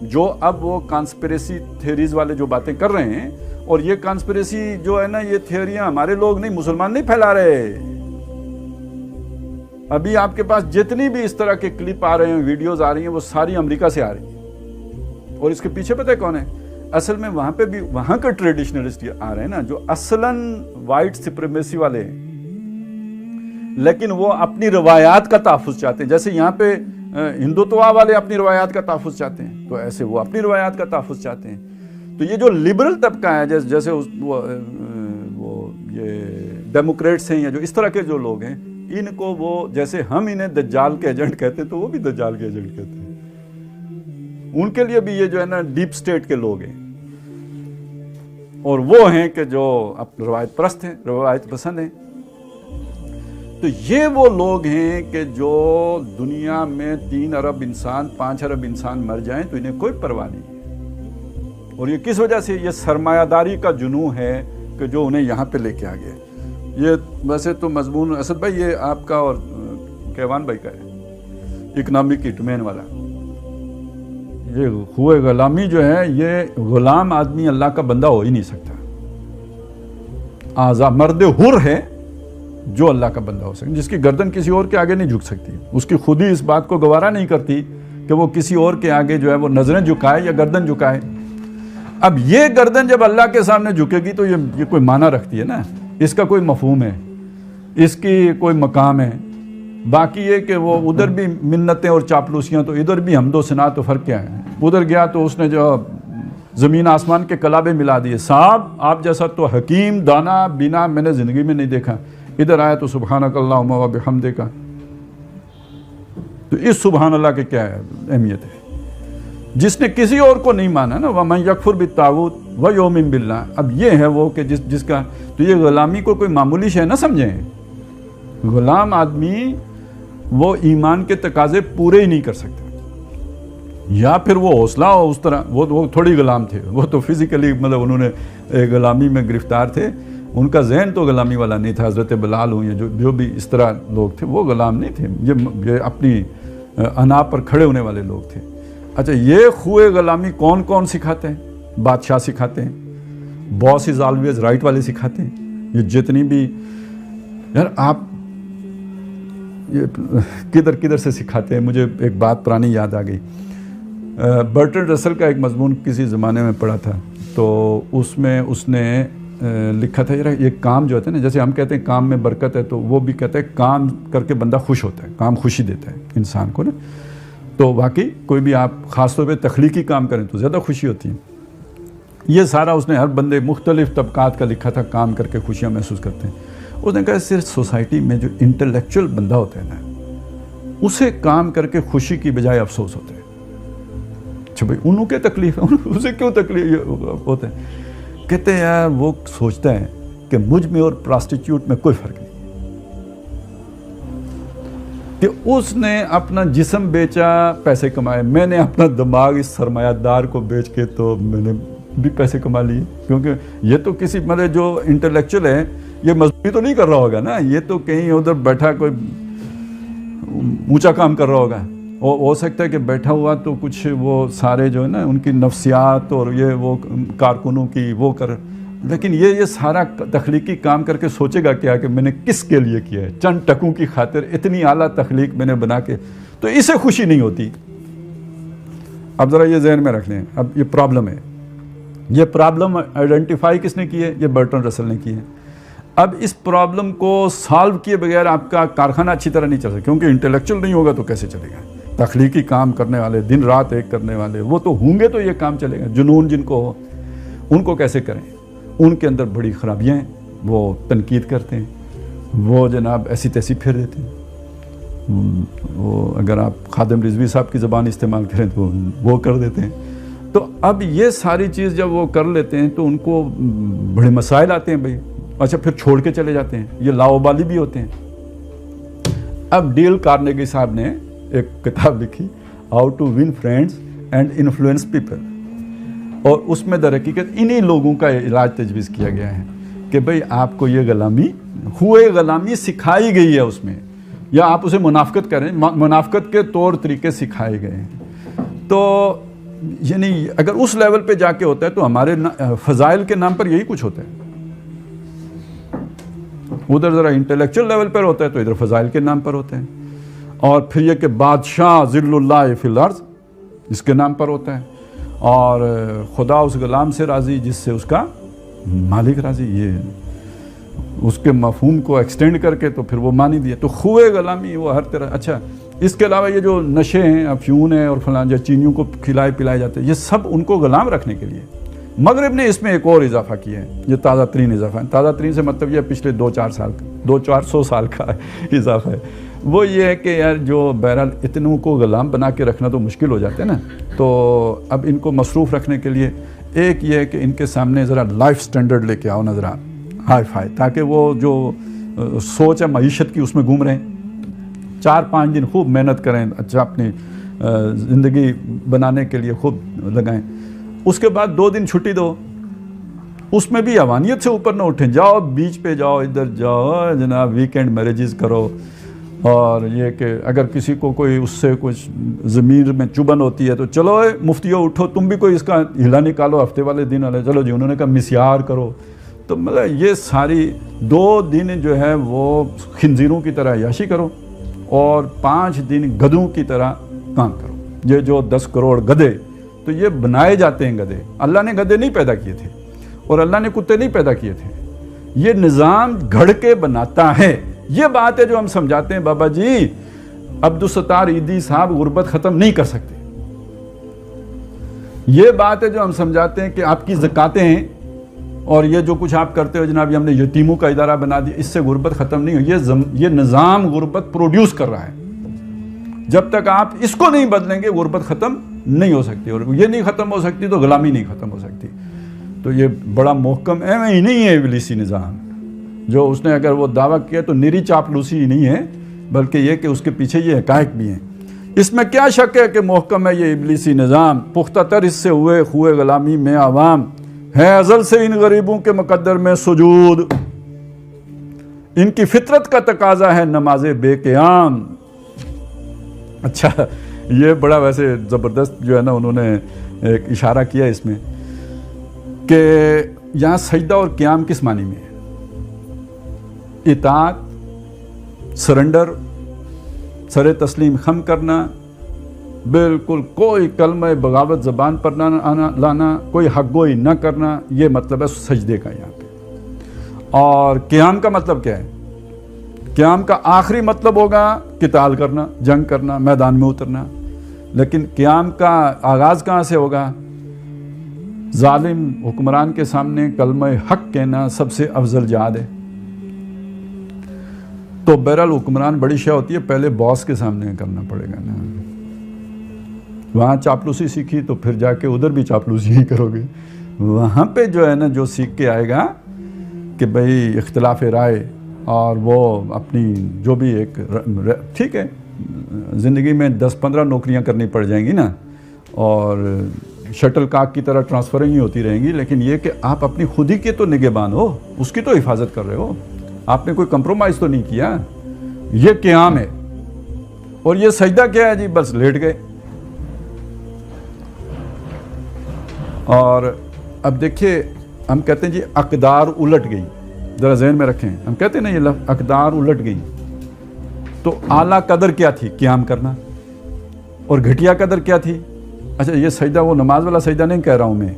جو اب وہ کانسپریسی تھیریز والے جو باتیں کر رہے ہیں، اور یہ کانسپریسی جو ہے نا یہ تھیوریاں ہمارے لوگ نہیں، مسلمان نہیں پھیلا رہے۔ ابھی آپ کے پاس جتنی بھی اس طرح کے کلپ آ رہے ہیں، ویڈیوز آ رہی ہیں، وہ ساری امریکہ سے آ رہی ہیں، اور اس کے پیچھے پتہ ہے کون ہے؟ اصل میں وہاں پہ بھی وہاں کے ٹریڈیشنلسٹ آ رہے ہیں نا، جو اصلاً وائٹ سپریمیسی والے ہیں، لیکن وہ اپنی روایات کا تحفظ چاہتے ہیں۔ جیسے یہاں پہ ہندوتوا والے اپنی روایات کا تحفظ چاہتے ہیں، تو ایسے وہ اپنی روایات کا تحفظ چاہتے ہیں۔ تو یہ جو لبرل طبقہ ہے، جیسے وہ یہ ڈیموکریٹس ہیں یا جو اس طرح کے جو لوگ ہیں، ان کو وہ جیسے ہم انہیں دجال کے ایجنٹ کہتے ہیں تو وہ بھی دجال کے ایجنٹ کہتے ہیں۔ ان کے لیے بھی یہ جو ہے نا ڈیپ سٹیٹ کے لوگ ہیں، اور وہ ہیں کہ جو روایت پرست ہیں، روایت پسند ہیں۔ تو یہ وہ لوگ ہیں کہ جو دنیا میں 3 ارب انسان 5 ارب انسان مر جائیں تو انہیں کوئی پرواہ نہیں ہے۔ اور یہ کس وجہ سے؟ یہ سرمایہ داری کا جنون ہے کہ جو انہیں یہاں پہ لے کے آ گیا۔ یہ ویسے تو مضمون اسد بھائی یہ آپ کا اور کیوان بھائی کا ہے، اکنامک ہٹمین والا۔ یہ ہوئے غلامی جو ہے، یہ غلام آدمی اللہ کا بندہ ہو ہی نہیں سکتا۔ مرد حر ہے جو اللہ کا بندہ ہو سکتا، جس کی گردن کسی اور کے آگے نہیں جھک سکتی، اس کی خود ہی اس بات کو گوارا نہیں کرتی کہ وہ کسی اور کے آگے جو ہے وہ نظریں جھکائے یا گردن جھکائے۔ اب یہ گردن جب اللہ کے سامنے جھکے گی تو یہ کوئی معنی رکھتی ہے نا، اس کا کوئی مفہوم ہے، اس کی کوئی مقام ہے۔ باقی یہ کہ وہ ادھر بھی منتیں اور چاپلوسیاں، تو ادھر بھی حمد و ثنا، تو فرق کیا ہے؟ ادھر گیا تو اس نے جو زمین آسمان کے کلابے ملا دیے، صاحب آپ جیسا تو حکیم دانا بینا میں نے زندگی میں نہیں دیکھا، ادھر آیا تو سبحانک اللہم و بحمدک، تو اس سبحان اللہ کے کیا اہمیت ہے؟ جس نے کسی اور کو نہیں مانا نا، وَمَن يَكْفُرْ بِالطَّاغُوتِ وَيُؤْمِن بِاللَّهِ، اب یہ ہے وہ کہ جس کا، تو یہ غلامی کو کوئی معمولی شے نہ سمجھیں، غلام آدمی وہ ایمان کے تقاضے پورے ہی نہیں کر سکتا، یا پھر وہ حوصلہ ہو اس طرح، وہ تھوڑی غلام تھے، وہ تو فزیکلی مطلب انہوں نے غلامی میں گرفتار تھے، ان کا ذہن تو غلامی والا نہیں تھا، حضرت بلال ہوں یا جو بھی اس طرح لوگ تھے وہ غلام نہیں تھے، یہ اپنی انا پر کھڑے ہونے والے لوگ تھے۔ اچھا، یہ خوئے غلامی کون کون سکھاتے ہیں؟ بادشاہ سکھاتے ہیں، باس از آلویز رائٹ والے سکھاتے ہیں، یہ جتنی بھی، یار آپ یہ کدھر سے سکھاتے ہیں؟ مجھے ایک بات پرانی یاد آ گئی، برٹرڈ رسل کا ایک مضمون کسی زمانے میں پڑھا تھا، تو اس میں اس نے لکھا تھا، یار یہ کام جو ہوتا ہے نا، جیسے ہم کہتے ہیں کام میں برکت ہے، تو وہ بھی کہتا ہے کام کر کے بندہ خوش ہوتا ہے، کام خوشی دیتا ہے انسان کو نا، تو واقعی کوئی بھی آپ خاص طور پہ تخلیقی کام کریں تو زیادہ خوشی ہوتی ہے۔ یہ سارا اس نے ہر بندے مختلف طبقات کا لکھا تھا، کام کر کے خوشیاں محسوس کرتے ہیں۔ اس نے کہا صرف سوسائٹی میں جو انٹلیکچوئل بندہ ہوتا ہے نا، اسے کام کر کے خوشی کی بجائے افسوس ہوتا ہے۔ اچھا بھائی، انہوں کے تکلیف ہے، اسے کیوں تکلیف ہوتا ہے؟ کہتے ہیں یار وہ سوچتا ہے کہ مجھ میں اور پراسٹیٹیوٹ میں کوئی فرق نہیں، کہ اس نے اپنا جسم بیچا پیسے کمائے، میں نے اپنا دماغ اس سرمایہ دار کو بیچ کے تو میں نے بھی پیسے کما لیے، کیونکہ یہ تو کسی مطلب جو انٹلیکچوئل ہے یہ مزدوری تو نہیں کر رہا ہوگا نا، یہ تو کہیں ادھر بیٹھا کوئی اونچا کام کر رہا ہوگا، ہو سکتا ہے کہ بیٹھا ہوا تو کچھ وہ سارے جو ہے نا ان کی نفسیات اور یہ وہ کارکنوں کی وہ کر، لیکن یہ سارا تخلیقی کام کر کے سوچے گا کیا کہ میں نے کس کے لیے کیا ہے؟ چند ٹکوں کی خاطر اتنی اعلیٰ تخلیق میں نے بنا کے، تو اسے خوشی نہیں ہوتی۔ اب ذرا یہ ذہن میں رکھ لیں، اب یہ پرابلم ہے، یہ پرابلم آئیڈینٹیفائی کس نے کی ہے؟ یہ برٹرڈ رسل نے کی ہے۔ اب اس پرابلم کو سالو کیے بغیر آپ کا کارخانہ اچھی طرح نہیں چل سکتا، کیونکہ انٹلیکچوئل نہیں ہوگا تو کیسے چلے گا؟ تخلیقی کام کرنے والے، دن رات ایک کرنے والے، وہ تو ہوں گے تو یہ کام چلے گا۔ جنون جن کو ہو ان کو کیسے کریں؟ ان کے اندر بڑی خرابیاں ہیں، وہ تنقید کرتے ہیں، وہ جناب ایسی تیسی پھیر دیتے ہیں، وہ اگر آپ خادم رضوی صاحب کی زبان استعمال کریں تو وہ کر دیتے ہیں۔ تو اب یہ ساری چیز جب وہ کر لیتے ہیں تو ان کو بڑے مسائل آتے ہیں بھائی، اچھا پھر چھوڑ کے چلے جاتے ہیں، یہ لاوبالی بھی ہوتے ہیں۔ اب ڈیل کارنیگی صاحب نے ایک کتاب لکھی، how to win friends and influence people, اور اس میں در حقیقت انہی لوگوں کا علاج تجویز کیا گیا ہے کہ بھئی آپ کو یہ غلامی، ہوئے غلامی سکھائی گئی ہے اس میں، یا آپ اسے منافقت کریں، منافقت کے طور طریقے سکھائے گئے ہیں۔ تو یعنی اگر اس لیول پہ جا کے ہوتا ہے تو ہمارے فضائل کے نام پر یہی کچھ ہوتا ہے، ادھر ذرا انٹلیکچوئل لیول پر ہوتا ہے تو ادھر فضائل کے نام پر ہوتا ہے، اور پھر یہ کہ بادشاہ ذل اللہ فی الارض اس کے نام پر ہوتا ہے، اور خدا اس غلام سے راضی جس سے اس کا مالک راضی، یہ اس کے مفہوم کو ایکسٹینڈ کر کے تو پھر وہ مانی دیا۔ تو خوئے غلامی وہ ہر طرح۔ اچھا، اس کے علاوہ یہ جو نشے ہیں، افیون ہیں اور فلاں جو چینیوں کو کھلائے پلائے جاتے ہیں، یہ سب ان کو غلام رکھنے کے لیے۔ مغرب نے اس میں ایک اور اضافہ کیا ہے، یہ تازہ ترین اضافہ ہے، تازہ ترین سے مطلب یہ پچھلے 200-400 سال کا اضافہ ہے، وہ یہ ہے کہ یار جو بہرحال اتنوں کو غلام بنا کے رکھنا تو مشکل ہو جاتا ہے نا، تو اب ان کو مصروف رکھنے کے لیے ایک یہ ہے کہ ان کے سامنے ذرا لائف سٹینڈرڈ لے کے آؤ نا، ذرا ہائی فائی، تاکہ وہ جو سوچ ہے معیشت کی اس میں گھوم رہے ہیں، 4-5 دن خوب محنت کریں، اچھا اپنی زندگی بنانے کے لیے خوب لگائیں، اس کے بعد 2 دن چھٹی دو، اس میں بھی اوانیت سے اوپر نہ اٹھیں، جاؤ بیچ پہ جاؤ، ادھر جاؤ جناب، ویکینڈ میریجز کرو، اور یہ کہ اگر کسی کو کوئی اس سے کچھ ضمیر میں چبھن ہوتی ہے تو چلو مفتیو اٹھو، تم بھی کوئی اس کا ہلا نکالو، ہفتے والے دن والے، چلو جی انہوں نے کہا مسیار کرو، تو مطلب یہ ساری 2 دن جو ہے وہ خنزیروں کی طرح عیاشی کرو، اور 5 دن گدھوں کی طرح کام کرو۔ یہ جو 10 کروڑ گدھے، تو یہ بنائے جاتے ہیں گدھے، اللہ نے گدھے نہیں پیدا کیے تھے، اور اللہ نے کتے نہیں پیدا کیے تھے، یہ نظام گھڑ کے بناتا ہے، یہ بات ہے جو ہم سمجھاتے ہیں بابا جی عبدالستار عیدی صاحب غربت ختم نہیں کر سکتے. یہ بات ہے جو ہم سمجھاتے ہیں کہ آپ کی زکاتیں ہیں اور یہ جو کچھ آپ کرتے ہو جناب، یہ ہم نے یتیموں کا ادارہ بنا دیا، اس سے غربت ختم نہیں ہوئی. یہ نظام غربت پروڈیوس کر رہا ہے. جب تک آپ اس کو نہیں بدلیں گے غربت ختم نہیں ہو سکتی، اور یہ نہیں ختم ہو سکتی تو غلامی نہیں ختم ہو سکتی. تو یہ بڑا محکم ایویں ہی نہیں ہے ابلیسی نظام جو اس نے اگر وہ دعویٰ کیا تو نری چاپلوسی ہی نہیں ہے، بلکہ یہ کہ اس کے پیچھے یہ حقائق بھی ہیں. اس میں کیا شک ہے کہ محکم ہے یہ ابلیسی نظام. پختہ تر اس سے ہوئے خوئے غلامی میں عوام، ہے ازل سے ان غریبوں کے مقدر میں سجود. ان کی فطرت کا تقاضا ہے نماز بے قیام. اچھا یہ بڑا ویسے زبردست جو ہے نا انہوں نے ایک اشارہ کیا اس میں کہ یہاں سجدہ اور قیام کس معنی میں ہے؟ اطاعت، سرنڈر، سر تسلیم خم کرنا، بالکل کوئی کلمہ بغاوت زبان پر نہ لانا، کوئی حق گوئی نہ کرنا، یہ مطلب ہے سجدے کا یہاں پہ. اور قیام کا مطلب کیا ہے؟ قیام کا آخری مطلب ہوگا قتال کرنا، جنگ کرنا، میدان میں اترنا. لیکن قیام کا آغاز کہاں سے ہوگا؟ ظالم حکمران کے سامنے کلمہ حق کہنا سب سے افضل جہاد ہے. تو بہرحال حکمران بڑی شے ہوتی ہے، پہلے باس کے سامنے کرنا پڑے گا نا. وہاں چاپلوسی سیکھی تو پھر جا کے ادھر بھی چاپلوسی ہی کرو گے. وہاں پہ جو ہے نا جو سیکھ کے آئے گا کہ بھئی اختلاف رائے اور وہ اپنی جو بھی ایک ٹھیک ہے زندگی میں 10-15 نوکریاں کرنی پڑ جائیں گی نا، اور شٹل کاک کی طرح ٹرانسفرنگ ہی ہوتی رہیں گی، لیکن یہ کہ آپ اپنی خود ہی کے تو نگہبان ہو، اس کی تو حفاظت کر رہے ہو، آپ نے کوئی کمپرومائز تو نہیں کیا. یہ قیام ہے. اور یہ سجدہ کیا ہے جی؟ بس لیٹ گئے. اور اب دیکھیے ہم کہتے ہیں جی اقدار الٹ گئی، ذرا ذہن میں رکھیں. ہم کہتے ہیں نا یہ لفظ اقدار الٹ گئی، تو اعلیٰ قدر کیا تھی؟ قیام کرنا. اور گھٹیا قدر کیا تھی؟ اچھا یہ سجدہ وہ نماز والا سجدہ نہیں کہہ رہا ہوں میں،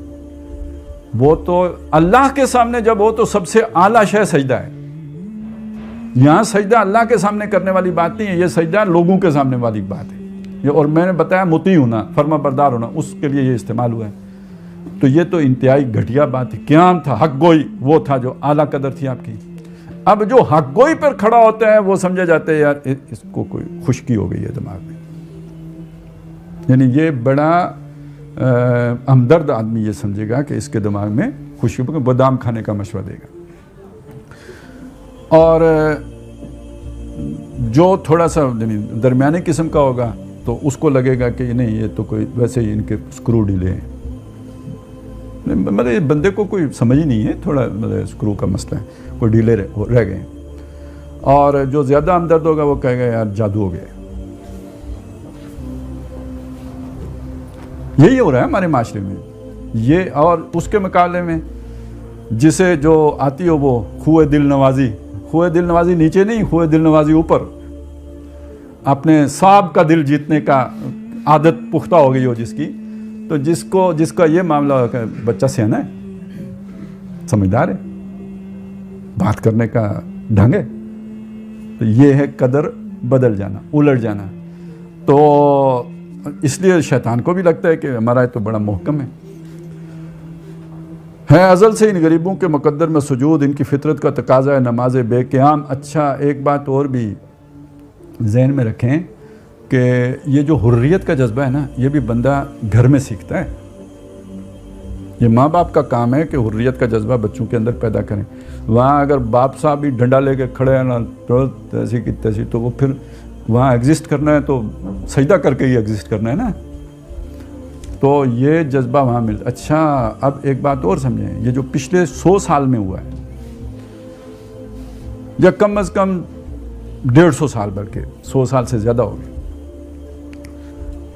وہ تو اللہ کے سامنے جب ہو تو سب سے اعلیٰ شے سجدہ ہے. یہاں سجدہ اللہ کے سامنے کرنے والی بات نہیں ہے، یہ سجدہ لوگوں کے سامنے والی بات ہے. اور میں نے بتایا مطیع ہونا، فرما بردار ہونا، اس کے لیے یہ استعمال ہوا ہے. تو یہ تو انتہائی گھٹیا بات ہے. قیام تھا، حق گوئی وہ تھا جو اعلیٰ قدر تھی آپ کی. اب جو حق گوئی پر کھڑا ہوتا ہے وہ سمجھا جاتا ہے یار اس کو کوئی خشکی ہو گئی ہے دماغ میں. یعنی یہ بڑا ہمدرد آدمی یہ سمجھے گا کہ اس کے دماغ میں خشکی، بادام کھانے کا مشورہ دے گا. اور جو تھوڑا سا درمیانی قسم کا ہوگا تو اس کو لگے گا کہ نہیں یہ تو کوئی ویسے ہی ان کے اسکرو ڈھیلے ہیں. مطلب بندے کو کوئی سمجھ ہی نہیں ہے، تھوڑا مطلب اسکرو کا مسئلہ ہے، کوئی ڈھیلے رہ گئے. اور جو زیادہ ہمدرد ہوگا وہ کہے گا یار جادو ہو گیا. یہی ہو رہا ہے ہمارے معاشرے میں یہ. اور اس کے مقابلے میں جسے جو آتی ہو وہ خوئے دل نوازی، خوئے دل نوازی نیچے نہیں، خوئے دل نوازی اوپر. اپنے صاحب کا دل جیتنے کا عادت پختہ ہو گئی ہو جس کی، تو جس کا یہ معاملہ ہو کہ بچہ سیانا ہے، سمجھدار ہے، بات کرنے کا ڈھنگ ہے، تو یہ ہے قدر بدل جانا، الٹ جانا. تو اس لیے شیطان کو بھی لگتا ہے کہ ہمارا تو بڑا محکم ہے ازل سے ان غریبوں کے مقدر میں سجود، ان کی فطرت کا تقاضا ہے نماز بے قیام. اچھا ایک بات اور بھی ذہن میں رکھیں کہ یہ جو حریت کا جذبہ ہے نا یہ بھی بندہ گھر میں سیکھتا ہے. یہ ماں باپ کا کام ہے کہ حریت کا جذبہ بچوں کے اندر پیدا کریں. وہاں اگر باپ صاحب بھی ڈنڈا لے کے کھڑے ہیں نا ایسی کی تیسی، تو وہ پھر وہاں ایگزسٹ کرنا ہے تو سجدہ کر کے ہی ایگزسٹ کرنا ہے نا. تو یہ جذبہ وہاں ملتا. اچھا اب ایک بات اور سمجھیں، یہ جو پچھلے 100 سال میں ہوا ہے یا کم از کم 150 سال، بلکہ 100 سال سے زیادہ ہو گئے،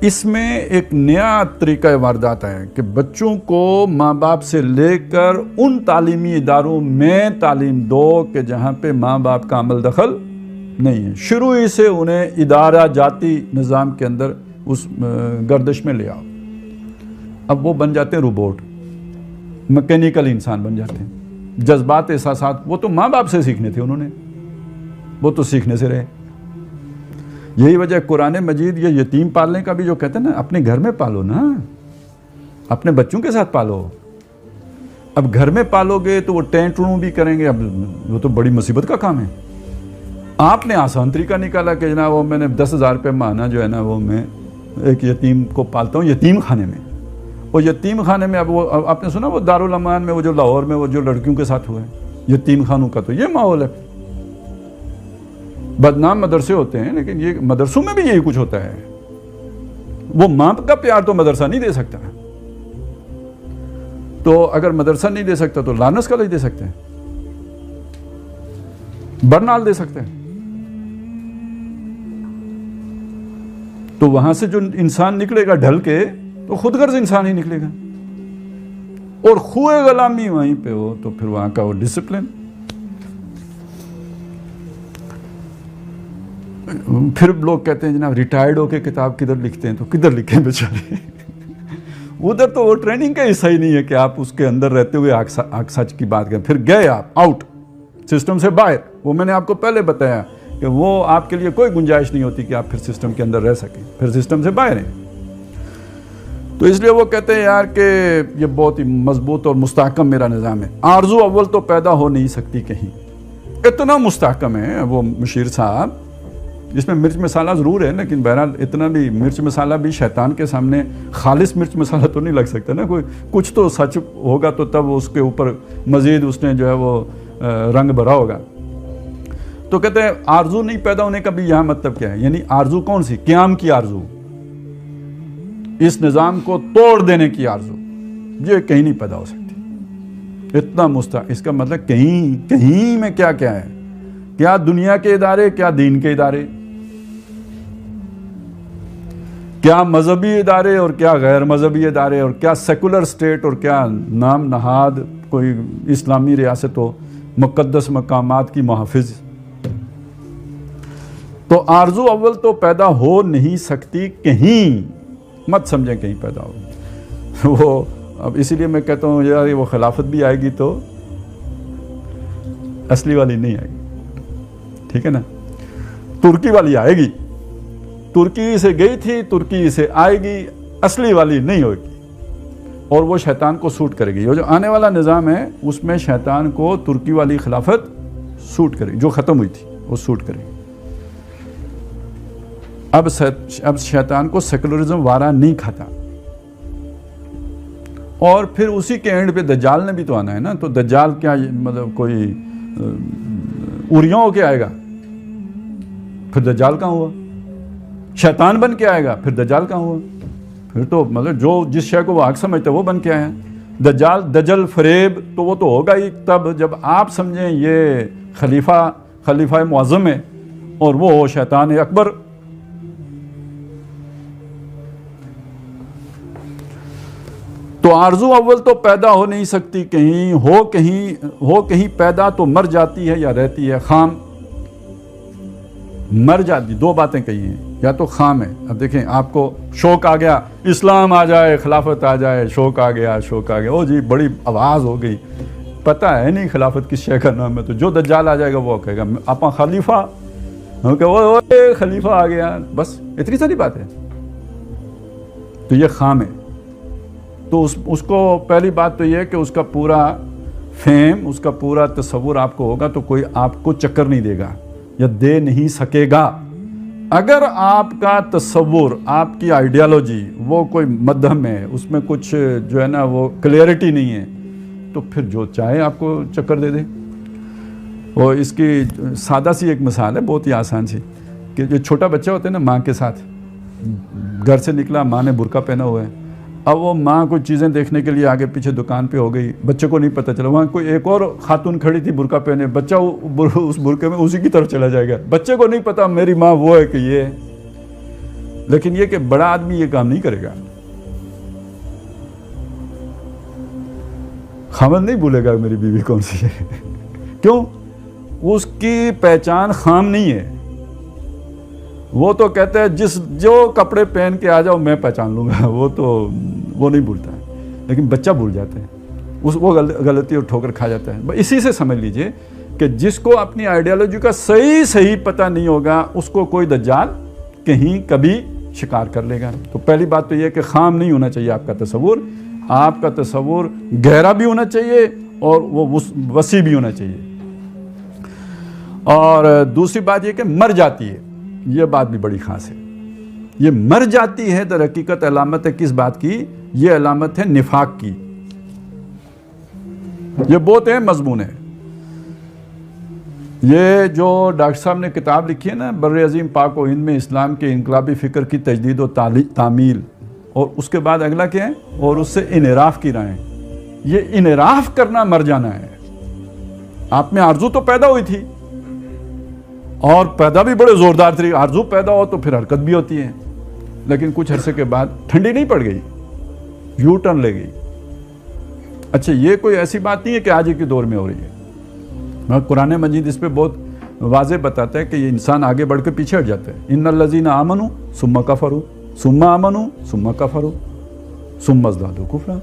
اس میں ایک نیا طریقہ واردات ہے کہ بچوں کو ماں باپ سے لے کر ان تعلیمی اداروں میں تعلیم دو کہ جہاں پہ ماں باپ کا عمل دخل نہیں ہے. شروع ہی سے انہیں ادارہ جاتی نظام کے اندر اس گردش میں لے آؤ. اب وہ بن جاتے ہیں روبوٹ، میکینیکل انسان بن جاتے ہیں. جذبات احساسات وہ تو ماں باپ سے سیکھنے تھے انہوں نے، وہ تو سیکھنے سے رہے. یہی وجہ قرآن مجید یہ یتیم پالنے کا بھی جو کہتے ہیں نا، اپنے گھر میں پالو نا، اپنے بچوں کے ساتھ پالو. اب گھر میں پالو گے تو وہ ٹینٹروں بھی کریں گے، اب وہ تو بڑی مصیبت کا کام ہے. آپ نے آسان طریقہ نکالا کہ جناب وہ میں نے 10,000 روپے ماہانہ جو ہے نا وہ میں ایک یتیم کو پالتا ہوں یتیم خانے میں. اور یتیم خانے میں اب وہ آپ نے سنا وہ دارالامان میں وہ جو لاہور میں وہ جو لڑکیوں کے ساتھ ہوئے ہیں یتیم خانوں کا، تو یہ ماحول ہے. بدنام مدرسے ہوتے ہیں لیکن یہ مدرسوں میں بھی یہی کچھ ہوتا ہے. وہ ماں کا پیار تو مدرسہ نہیں دے سکتا، تو اگر مدرسہ نہیں دے سکتا تو لانس کالج دے سکتے ہیں، برنال دے سکتے ہیں. تو وہاں سے جو انسان نکلے گا ڈھل کے تو خود غرض انسان ہی نکلے گا. اور خوئے غلامی وہیں پہ ہو تو پھر وہاں کا وہ ڈسپلن. پھر لوگ کہتے ہیں جناب ریٹائرڈ ہو کے کتاب کدھر لکھتے ہیں، تو کدھر لکھیں بیچارے. ادھر تو وہ ٹریننگ کا حصہ ہی نہیں ہے کہ آپ اس کے اندر رہتے ہوئے آگ سچ کی بات کریں. پھر گئے آپ آؤٹ سسٹم سے باہر، وہ میں نے آپ کو پہلے بتایا کہ وہ آپ کے لیے کوئی گنجائش نہیں ہوتی کہ آپ پھر سسٹم کے اندر رہ سکیں، پھر سسٹم سے باہر ہیں. تو اس لیے وہ کہتے ہیں یار کہ یہ بہت ہی مضبوط اور مستحکم میرا نظام ہے. آرزو اول تو پیدا ہو نہیں سکتی کہیں، اتنا مستحکم ہے وہ مشیر صاحب. جس میں مرچ مسالہ ضرور ہے لیکن بہرحال اتنا بھی مرچ مسالہ بھی شیطان کے سامنے خالص مرچ مسالہ تو نہیں لگ سکتا نا. کوئی کچھ تو سچ ہوگا تو تب اس کے اوپر مزید اس نے جو ہے وہ رنگ بھرا ہوگا. تو کہتے ہیں آرزو نہیں پیدا ہونے کا بھی یہاں مطلب کیا ہے، یعنی آرزو کون سی؟ قیام کی آرزو، اس نظام کو توڑ دینے کی آرزو، یہ کہیں نہیں پیدا ہو سکتی. اتنا اس کا مطلب کہیں میں کیا کیا ہے، کیا دنیا کے ادارے، کیا دین کے ادارے، کیا مذہبی ادارے اور کیا غیر مذہبی ادارے، اور کیا سیکولر سٹیٹ اور کیا نام نہاد کوئی اسلامی ریاست ہو، مقدس مقامات کی محافظ. تو آرزو اول تو پیدا ہو نہیں سکتی کہیں، مت سمجھیں کہیں پیدا ہو. وہ اب اسی لیے میں کہتا ہوں یار وہ خلافت بھی آئے گی تو اصلی والی نہیں آئے گی، ٹھیک ہے نا. ترکی والی آئے گی، ترکی سے گئی تھی، ترکی سے آئے گی، اصلی والی نہیں ہوگی. اور وہ شیطان کو سوٹ کرے گی. وہ جو آنے والا نظام ہے اس میں شیطان کو ترکی والی خلافت سوٹ کرے گی، جو ختم ہوئی تھی وہ سوٹ کرے گی. اب شیطان کو سیکولرزم وارا نہیں کھاتا. اور پھر اسی کے اینڈ پہ دجال نے بھی تو آنا ہے نا. تو دجال کیا مطلب کوئی اوریوں ہو کے آئے گا؟ پھر دجال کہاں ہوا؟ شیطان بن کے آئے گا، پھر دجال کہاں ہوا؟ پھر تو مطلب جو جس شے کو وہ حق سمجھتا ہے وہ بن کے آیا. دجال دجل فریب تو وہ تو ہوگا ہی تب جب آپ سمجھیں یہ خلیفہ معظم ہے اور وہ ہو شیطان اکبر. تو آرزو اول تو پیدا ہو نہیں سکتی کہیں، ہو کہیں پیدا تو مر جاتی ہے یا رہتی ہے خام. مر جاتی، دو باتیں کہی ہیں، یا تو خام ہے. اب دیکھیں آپ کو شوق آ گیا، اسلام آ جائے، خلافت آ جائے، شوق آ گیا، او جی بڑی آواز ہو گئی، پتہ ہے نہیں خلافت کس شے کا نام ہے. تو جو دجال آ جائے گا وہ کہے گا آپ خلیفہ، ہم کہ وہ خلیفہ آ گیا، بس اتنی ساری بات ہے. تو یہ خام ہے. تو اس کو پہلی بات تو یہ کہ اس کا پورا فہم، اس کا پورا تصور آپ کو ہوگا تو کوئی آپ کو چکر نہیں دے گا یا دے نہیں سکے گا. اگر آپ کا تصور، آپ کی آئیڈیالوجی وہ کوئی مدھم ہے، اس میں کچھ جو ہے نا وہ کلیئرٹی نہیں ہے، تو پھر جو چاہے آپ کو چکر دے دے. اور اس کی سادہ سی ایک مثال ہے، بہت ہی آسان سی، کہ جو چھوٹا بچہ ہوتا ہے نا ماں کے ساتھ، گھر سے نکلا ماں نے برقع پہنا ہوا ہے، اب وہ ماں کوئی چیزیں دیکھنے کے لیے آگے پیچھے دکان پہ ہو گئی، بچے کو نہیں پتہ چلا، وہاں کوئی ایک اور خاتون کھڑی تھی برقع پہنے، بچہ اس برقعے میں اسی کی طرف چلا جائے گا. بچے کو نہیں پتا میری ماں وہ ہے کہ یہ ہے. لیکن یہ کہ بڑا آدمی یہ کام نہیں کرے گا. خامد نہیں بھولے گا میری بیوی کون سی ہے. کیوں؟ اس کی پہچان خام نہیں ہے. وہ تو کہتے ہیں جو کپڑے پہن کے آ جاؤ میں پہچان لوں گا، وہ نہیں بھولتا ہے. لیکن بچہ بھول جاتا ہے، وہ غلطی اور ٹھوکر کھا جاتا ہے. اسی سے سمجھ لیجئے کہ جس کو اپنی آئیڈیالوجی کا صحیح پتہ نہیں ہوگا اس کو کوئی دجال کہیں کبھی شکار کر لے گا. تو پہلی بات تو یہ کہ خام نہیں ہونا چاہیے آپ کا تصور گہرا بھی ہونا چاہیے اور وہ وسیع بھی ہونا چاہیے. اور دوسری بات یہ کہ مر جاتی ہے، یہ بات بھی بڑی خاص ہے. یہ مر جاتی ہے در حقیقت علامت ہے کس بات کی؟ یہ علامت ہے نفاق کی. یہ بہت اہم مضمون ہے. یہ جو ڈاکٹر صاحب نے کتاب لکھی ہے نا، بر عظیم پاک و ہند میں اسلام کے انقلابی فکر کی تجدید و تعمیل، اور اس کے بعد اگلا کیا ہے؟ اور اس سے انحراف کی راہیں. یہ انحراف کرنا مر جانا ہے. آپ میں آرزو تو پیدا ہوئی تھی اور پیدا بھی بڑے زوردار طریقے. آرزو پیدا ہو تو پھر حرکت بھی ہوتی ہے، لیکن کچھ عرصے کے بعد ٹھنڈی نہیں پڑ گئی، یو ٹرن لے گئی. اچھا یہ کوئی ایسی بات نہیں ہے کہ آج کے دور میں ہو رہی ہے. قرآن مجید اس پہ بہت واضح بتاتا ہے کہ یہ انسان آگے بڑھ کے پیچھے ہٹ جاتا ہے. ان الذین آمنوا ثم کفروا ثم آمنوا ثم کفروا ثم ازدادوا کفرا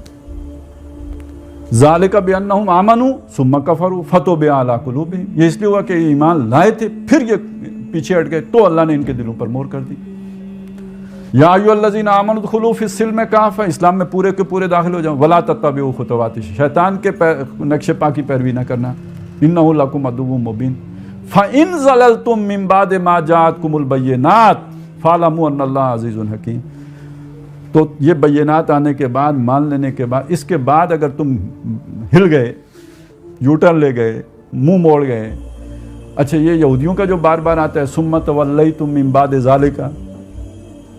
ذالک بانہم آمنوا ثم کفروا فتوبع علی قلوبہم. یہ اس لیے ہوا کہ یہ ایمان لائے تھے پھر یہ پیچھے ہٹ گئے تو اللہ نے ان کے دلوں پر مہر کر دی. یا ایھا الذین آمنوا ادخلوا فی السلم کافۃ، اسلام میں پورے کے پورے داخل ہو جاؤ. ولا تتبعوا خطوات الشیطان، شیطان کے نقش پا کی پیروی نہ کرنا. انہ لکم عدو مبین فإن زللتم من بعد ما جاءتکم البینات فاعلموا ان اللہ عزیز حکیم. تو یہ بینات آنے کے بعد، مان لینے کے بعد، اس کے بعد اگر تم ہل گئے، یوٹرن لے گئے، منہ موڑ گئے. اچھا یہ یہودیوں کا جو بار بار آتا ہے ثم تولیتم من بعد ذالک،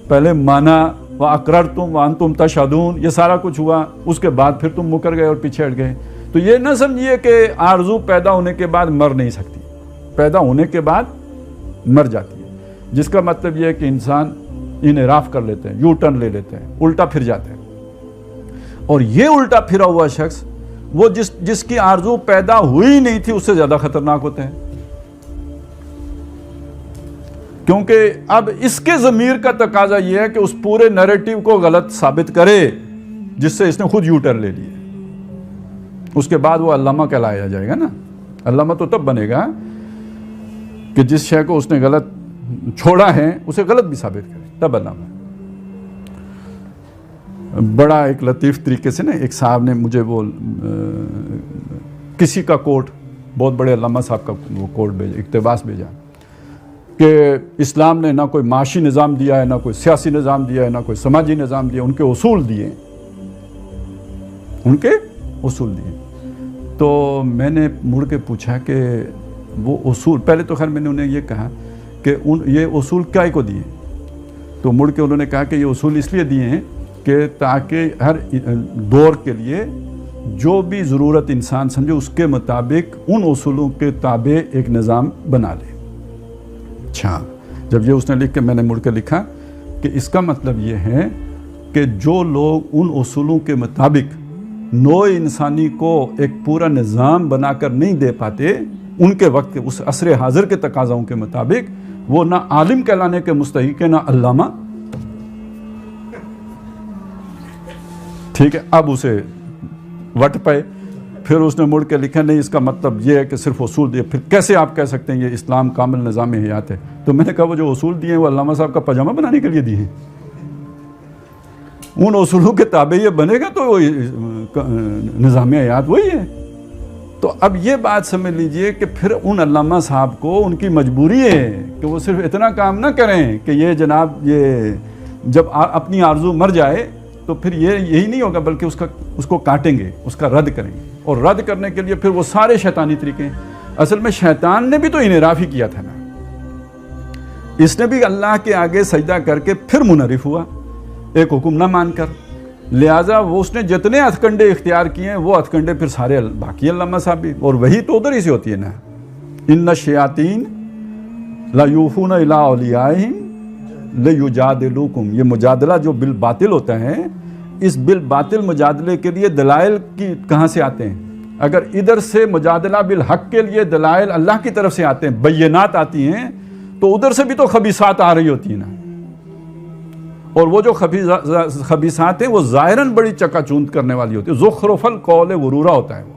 پہلے مانا واقررتم وانتم تشہدون، یہ سارا کچھ ہوا، اس کے بعد پھر تم مکر گئے اور پیچھے ہٹ گئے. تو یہ نہ سمجھیے کہ آرزو پیدا ہونے کے بعد مر نہیں سکتی، پیدا ہونے کے بعد مر جاتی ہے. جس کا مطلب یہ ہے کہ انسان انحراف کر لیتے ہیں، یو ٹرن لے لیتے ہیں، الٹا پھر جاتے ہیں. اور یہ الٹا پھرا ہوا شخص وہ جس کی آرزو پیدا ہوئی نہیں تھی اس سے زیادہ خطرناک ہوتا ہے. کیونکہ اب اس کے ضمیر کا تقاضا یہ ہے کہ اس پورے نیریٹو کو غلط ثابت کرے جس سے اس نے خود یو ٹرن لے لیے. اس کے بعد وہ علامہ کہلایا جائے گا نا. علامہ تو تب بنے گا کہ جس شے کو اس نے غلط چھوڑا ہے اسے غلط بھی ثابت کرے، تب علامہ. بڑا ایک لطیف طریقے سے نا ایک صاحب نے مجھے وہ کسی کا کوٹ، بہت بڑے علامہ صاحب کا وہ کوٹ بھیجا، اقتباس بھیجا کہ اسلام نے نہ کوئی معاشی نظام دیا ہے، نہ کوئی سیاسی نظام دیا ہے، نہ کوئی سماجی نظام دیا، ان کے اصول دیے، ان کے اصول دیے. تو میں نے مڑ کے پوچھا کہ وہ اصول، پہلے تو خیر میں نے انہیں یہ کہا کہ یہ اصول کیا کو دیے؟ تو مڑ کے انہوں نے کہا کہ یہ اصول اس لیے دیے ہیں کہ تاکہ ہر دور کے لیے جو بھی ضرورت انسان سمجھے اس کے مطابق ان اصولوں کے تابع ایک نظام بنا لے. اچھا جب یہ اس نے لکھ کے میں نے مڑ کے لکھا کہ اس کا مطلب یہ ہے کہ جو لوگ ان اصولوں کے مطابق نوع انسانی کو ایک پورا نظام بنا کر نہیں دے پاتے، ان کے وقت اس عصر حاضر کے تقاضاؤں کے مطابق وہ نہ عالم کہلانے کے مستحق ہے نہ علامہ. ٹھیک ہے، اب اسے وٹ پائے. پھر اس نے مڑ کے لکھا نہیں، اس کا مطلب یہ ہے کہ صرف اصول دیے. پھر کیسے آپ کہہ سکتے ہیں یہ اسلام کامل نظام حیات ہے؟ تو میں نے کہا وہ جو اصول دیے ہیں وہ علامہ صاحب کا پاجامہ بنانے کے لیے دیے ہیں. ان اصولوں کے تابع یہ بنے گا تو نظام حیات وہی ہے. تو اب یہ بات سمجھ لیجئے کہ پھر ان علامہ صاحب کو ان کی مجبوری ہے کہ وہ صرف اتنا کام نہ کریں کہ یہ جناب یہ جب اپنی آرزو مر جائے تو پھر یہی نہیں ہوگا، بلکہ اس کو کاٹیں گے، اس کا رد کریں گے. اور رد کرنے کے لیے پھر وہ سارے شیطانی طریقے. اصل میں شیطان نے بھی تو انحراف ہی کیا تھا نا. اس نے بھی اللہ کے آگے سجدہ کر کے پھر منحرف ہوا ایک حکم نہ مان کر. لہٰذا وہ اس نے جتنے ہتھ کنڈے اختیار کیے ہیں وہ ہتھ کنڈے پھر سارے باقی علامہ صاحب بھی. اور وہی تو ادھر ہی سے ہوتی ہے نا، ان الشیاطین لا یوفون الی اولیاءہم لیجادلوکم. یہ مجادلہ جو بالباطل ہوتا ہے، اس بالباطل مجادلے کے لیے دلائل کی کہاں سے آتے ہیں؟ اگر ادھر سے مجادلہ بالحق کے لیے دلائل اللہ کی طرف سے آتے ہیں، بینات آتی ہیں، تو ادھر سے بھی تو خبیثات آ رہی ہوتی ہیں نا. اور وہ جو خبیثات ہیں وہ ظاہراً بڑی چکا چوند کرنے والی ہوتی ہے. زخرف القول غرورا ہوتا ہے وہ.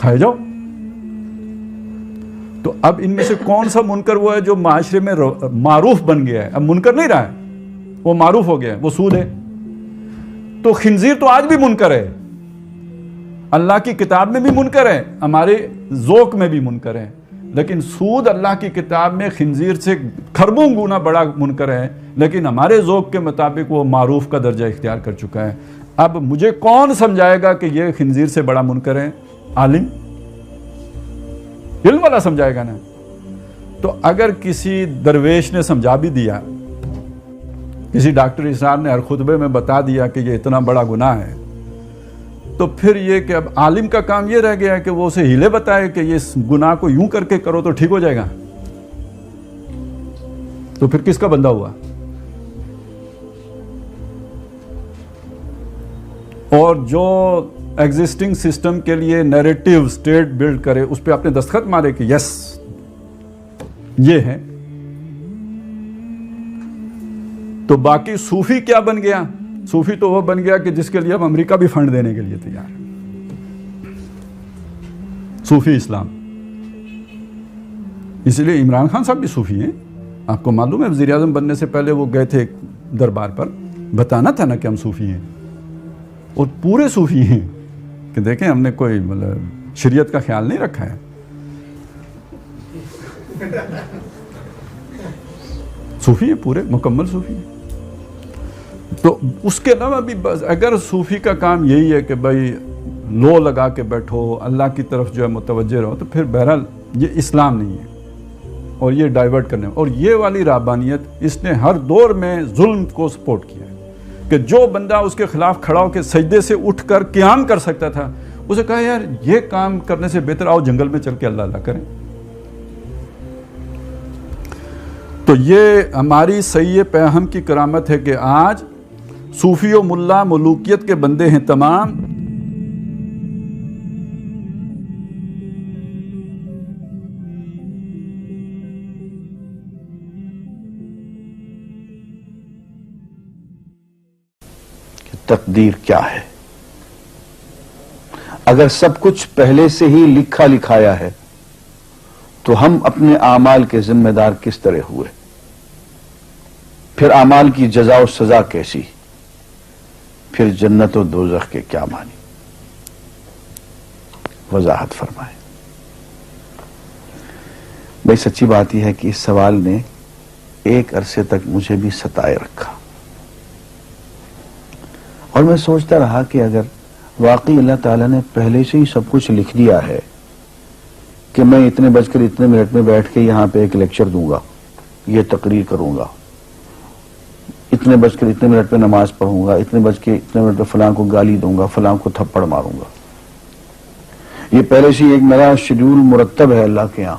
کھائے جاؤ. تو اب ان میں سے کون سا منکر وہ ہے جو معاشرے میں معروف بن گیا ہے؟ اب منکر نہیں رہا ہے، وہ معروف ہو گیا ہے، وہ سود ہے. تو خنزیر تو آج بھی منکر ہے، اللہ کی کتاب میں بھی منکر ہے، ہمارے ذوق میں بھی منکر ہے، لیکن سود اللہ کی کتاب میں خنزیر سے کھربوں گنا بڑا منکر ہے، لیکن ہمارے ذوق کے مطابق وہ معروف کا درجہ اختیار کر چکا ہے. اب مجھے کون سمجھائے گا کہ یہ خنزیر سے بڑا منکر ہے؟ عالم، علم والا سمجھائے گا نا. تو اگر کسی درویش نے سمجھا بھی دیا، کسی ڈاکٹر اسرار نے ہر خطبے میں بتا دیا کہ یہ اتنا بڑا گناہ ہے، تو پھر یہ کہ اب عالم کا کام یہ رہ گیا ہے کہ وہ اسے ہیلے بتائے کہ یہ گناہ کو یوں کر کے کرو تو ٹھیک ہو جائے گا. تو پھر کس کا بندہ ہوا؟ اور جو ایگزسٹنگ سسٹم کے لیے نیریٹو اسٹیٹ بلڈ کرے، اس پہ آپ نے دستخط مارے کہ یس یہ ہے. تو باقی صوفی کیا بن گیا؟ صوفی تو وہ بن گیا کہ جس کے لیے اب امریکہ بھی فنڈ دینے کے لیے تیار ہے. صوفی اسلام. اسی لیے عمران خان صاحب بھی صوفی ہیں. آپ کو معلوم ہے وزیر اعظم بننے سے پہلے وہ گئے تھے دربار پر، بتانا تھا نا کہ ہم صوفی ہیں، اور پورے صوفی ہیں کہ دیکھیں ہم نے کوئی مطلب شریعت کا خیال نہیں رکھا ہے. صوفی ہیں، پورے مکمل صوفی ہیں. تو اس کے علاوہ بھی اگر صوفی کا کام یہی ہے کہ بھائی لو لگا کے بیٹھو، اللہ کی طرف جو ہے متوجہ رہو، تو پھر بہرحال یہ اسلام نہیں ہے، اور یہ ڈائیورٹ کرنے. اور یہ والی رہبانیت اس نے ہر دور میں ظلم کو سپورٹ کیا ہے کہ جو بندہ اس کے خلاف کھڑا ہو کے سجدے سے اٹھ کر قیام کر سکتا تھا، اسے کہا یار یہ کام کرنے سے بہتر آؤ جنگل میں چل کے اللہ اللہ کریں. تو یہ ہماری صحیح پیہم کی کرامت ہے کہ آج صوفی و ملا ملوکیت کے بندے ہیں تمام. تقدیر کیا ہے؟ اگر سب کچھ پہلے سے ہی لکھا لکھایا ہے تو ہم اپنے اعمال کے ذمہ دار کس طرح ہوئے؟ پھر اعمال کی جزا و سزا کیسی؟ پھر جنت و دوزخ کے کیا معنی؟ وضاحت فرمائیں. بھائی سچی بات یہ ہے کہ اس سوال نے ایک عرصے تک مجھے بھی ستائے رکھا، اور میں سوچتا رہا کہ اگر واقعی اللہ تعالیٰ نے پہلے سے ہی سب کچھ لکھ دیا ہے کہ میں اتنے بج کر اتنے منٹ میں بیٹھ کے یہاں پہ ایک لیکچر دوں گا، یہ تقریر کروں گا، اتنے بج کر اتنے منٹ پہ نماز پڑھوں گا، اتنے بج کے اتنے منٹ پہ فلاں کو گالی دوں گا، فلاں کو تھپڑ ماروں گا، یہ پہلے سے ایک میرا شیڈول مرتب ہے اللہ کے یہاں،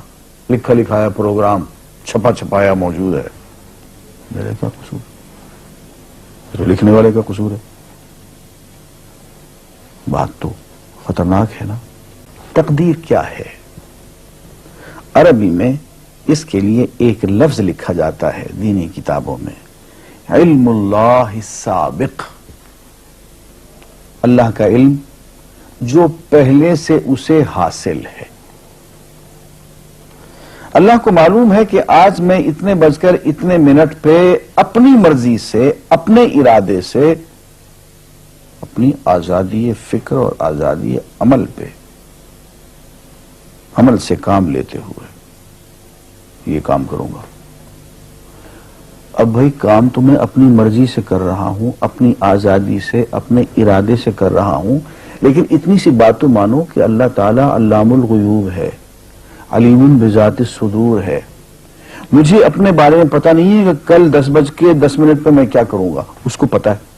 لکھا لکھایا پروگرام چھپا چھپایا موجود ہے. میرے کیا قصور؟ تو لکھنے والے کا قصور ہے. بات تو خطرناک ہے نا. تقدیر کیا ہے؟ عربی میں اس کے لیے ایک لفظ لکھا جاتا ہے دینی کتابوں میں، علم اللہ السابق، اللہ کا علم جو پہلے سے اسے حاصل ہے. اللہ کو معلوم ہے کہ آج میں اتنے بج کر اتنے منٹ پہ اپنی مرضی سے، اپنے ارادے سے، اپنی آزادی فکر اور آزادی عمل پہ، عمل سے کام لیتے ہوئے یہ کام کروں گا. اب بھائی کام تو میں اپنی مرضی سے کر رہا ہوں، اپنی آزادی سے، اپنے ارادے سے کر رہا ہوں، لیکن اتنی سی بات تو مانو کہ اللہ تعالیٰ علام الغیوب ہے، علیم بذات الصدور ہے. مجھے اپنے بارے میں پتہ نہیں ہے کہ کل 10:10 پہ میں کیا کروں گا، اس کو پتہ ہے.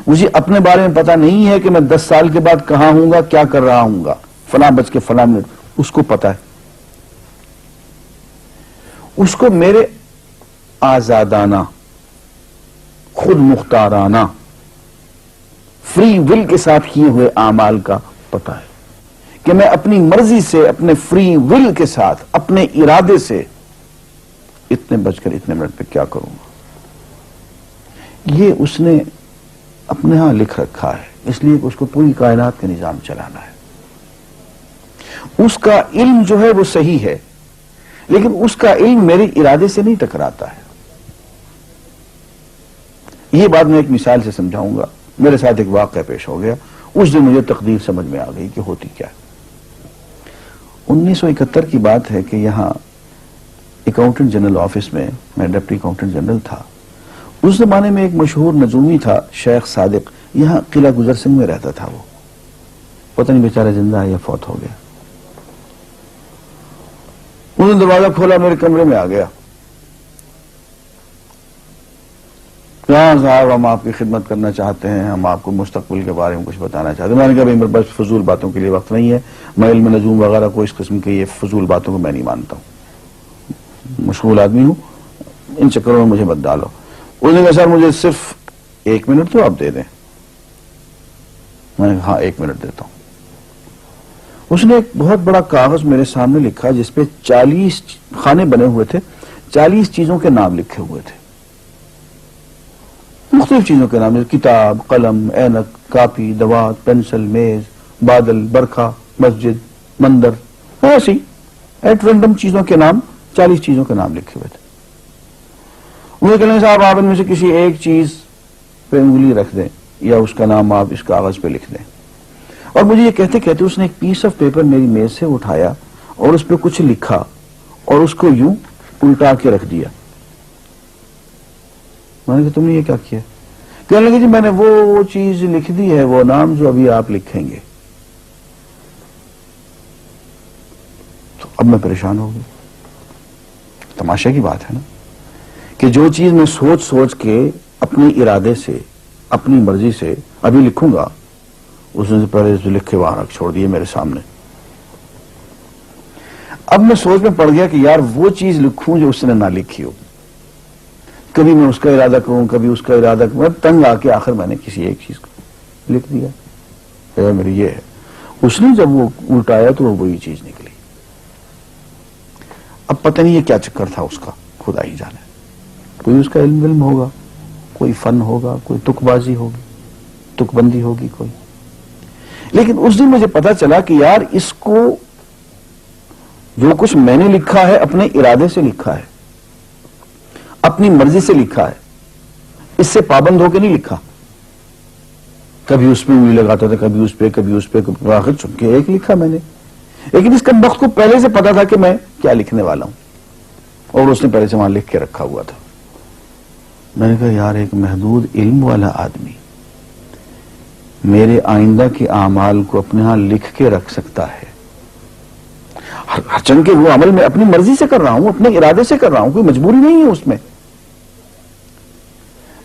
مجھے اپنے بارے میں پتہ نہیں ہے کہ میں 10 سال کے بعد کہاں ہوں گا، کیا کر رہا ہوں گا، فلاں بج کے فلاں منٹ، اس کو پتہ ہے. اس کو میرے آزادانہ، خود مختارانہ، فری ول کے ساتھ کیے ہوئے اعمال کا پتہ ہے کہ میں اپنی مرضی سے، اپنے فری ول کے ساتھ، اپنے ارادے سے اتنے بج کر اتنے منٹ پہ کیا کروں گا. یہ اس نے اپنے ہاں لکھ رکھا ہے، اس لیے کہ اس کو پوری کائنات کا نظام چلانا ہے. اس کا علم جو ہے وہ صحیح ہے، لیکن اس کا علم میرے ارادے سے نہیں ٹکراتا ہے۔ یہ بات میں ایک مثال سے سمجھاؤں گا۔ میرے ساتھ ایک واقعہ پیش ہو گیا، اس دن مجھے تقدیر سمجھ میں آ گئی کہ ہوتی کیا ہے۔ 1971 کی بات ہے کہ یہاں اکاؤنٹنٹ جنرل آفس میں میں ڈپٹی اکاؤنٹنٹ جنرل تھا۔ اس زمانے میں ایک مشہور نجومی تھا شیخ صادق، یہاں قلعہ گزر سنگھ میں رہتا تھا۔ وہ پتہ نہیں بیچارہ زندہ ہے یا فوت ہو گیا۔ انہوں نے دروازہ کھولا، میرے کمرے میں آ گیا۔ ہاں صاحب، ہم آپ کی خدمت کرنا چاہتے ہیں، ہم آپ کو مستقبل کے بارے میں کچھ بتانا چاہتے ہیں۔ میں نے کہا بھائی میرے پاس فضول باتوں کے لیے وقت نہیں ہے، میں علم نجوم وغیرہ کو اس قسم کے یہ فضول باتوں کو میں نہیں مانتا ہوں، مشغول آدمی ہوں، ان چکروں میں مجھے مت ڈالو۔ اس نے کہا سر مجھے صرف 1 منٹ تو آپ دے دیں۔ میں نے کہا ہاں 1 منٹ دیتا ہوں۔ اس نے ایک بہت بڑا کاغذ میرے سامنے لکھا جس پہ 40 خانے بنے ہوئے تھے، 40 چیزوں کے نام لکھے ہوئے تھے، مختلف چیزوں کے نام، کتاب، قلم، اینک، کاپی، دوات، پینسل، میز، بادل، برکھا، مسجد، مندر، ایسی ایٹ رینڈم چیزوں کے نام، 40 چیزوں کے نام لکھے ہوئے تھے۔ مجھے کہنے صاحب آپ ان میں سے کسی ایک چیز پہ انگلی رکھ دیں یا اس کا نام آپ اس کاغذ پہ لکھ دیں۔ اور مجھے یہ کہتے کہتے اس نے ایک پیس آف پیپر میری میز سے اٹھایا اور اس پہ کچھ لکھا اور اس کو یوں الٹا کے رکھ دیا۔ میں نے کہا تم نے یہ کیا کیا؟ کہنے لگے جی میں نے وہ چیز لکھ دی ہے، وہ نام جو ابھی آپ لکھیں گے۔ تو اب میں پریشان ہو گیا۔ تماشا کی بات ہے نا کہ جو چیز میں سوچ سوچ کے اپنے ارادے سے اپنی مرضی سے ابھی لکھوں گا، اس نے پہلے جو لکھے وہاں رکھ چھوڑ دیے میرے سامنے۔ اب میں سوچ میں پڑ گیا کہ یار وہ چیز لکھوں جو اس نے نہ لکھی ہو، کبھی میں اس کا ارادہ کروں کبھی اس کا ارادہ کروں، تنگ آ کے آخر میں نے کسی ایک چیز کو لکھ دیا، میری یہ ہے۔ اس نے جب وہ الٹایا تو وہ وہی چیز نکلی۔ اب پتہ نہیں یہ کیا چکر تھا اس کا، خدا ہی جانے۔ کوئی اس کا علم ہوگا، کوئی فن ہوگا، کوئی تک بازی ہوگی، تک بندی ہوگی کوئی۔ لیکن اس دن مجھے پتا چلا کہ یار اس کو جو کچھ میں نے لکھا ہے اپنے ارادے سے لکھا ہے، اپنی مرضی سے لکھا ہے، اس سے پابند ہو کے نہیں لکھا۔ کبھی اس پہ انگلی لگاتا تھا، کبھی اس پہ، کبھی اس پہ، آخر چن کے ایک لکھا میں نے۔ لیکن اس کمبخت کو پہلے سے پتا تھا کہ میں کیا لکھنے والا ہوں، اور اس نے پہلے سے وہاں لکھ کے رکھا ہوا تھا۔ میں نے کہا یار ایک محدود علم والا آدمی میرے آئندہ کے اعمال کو اپنے ہاں لکھ کے رکھ سکتا ہے، ہرچند کہ وہ عمل میں اپنی مرضی سے کر رہا ہوں، اپنے ارادے سے کر رہا ہوں، کوئی مجبوری نہیں ہے اس میں،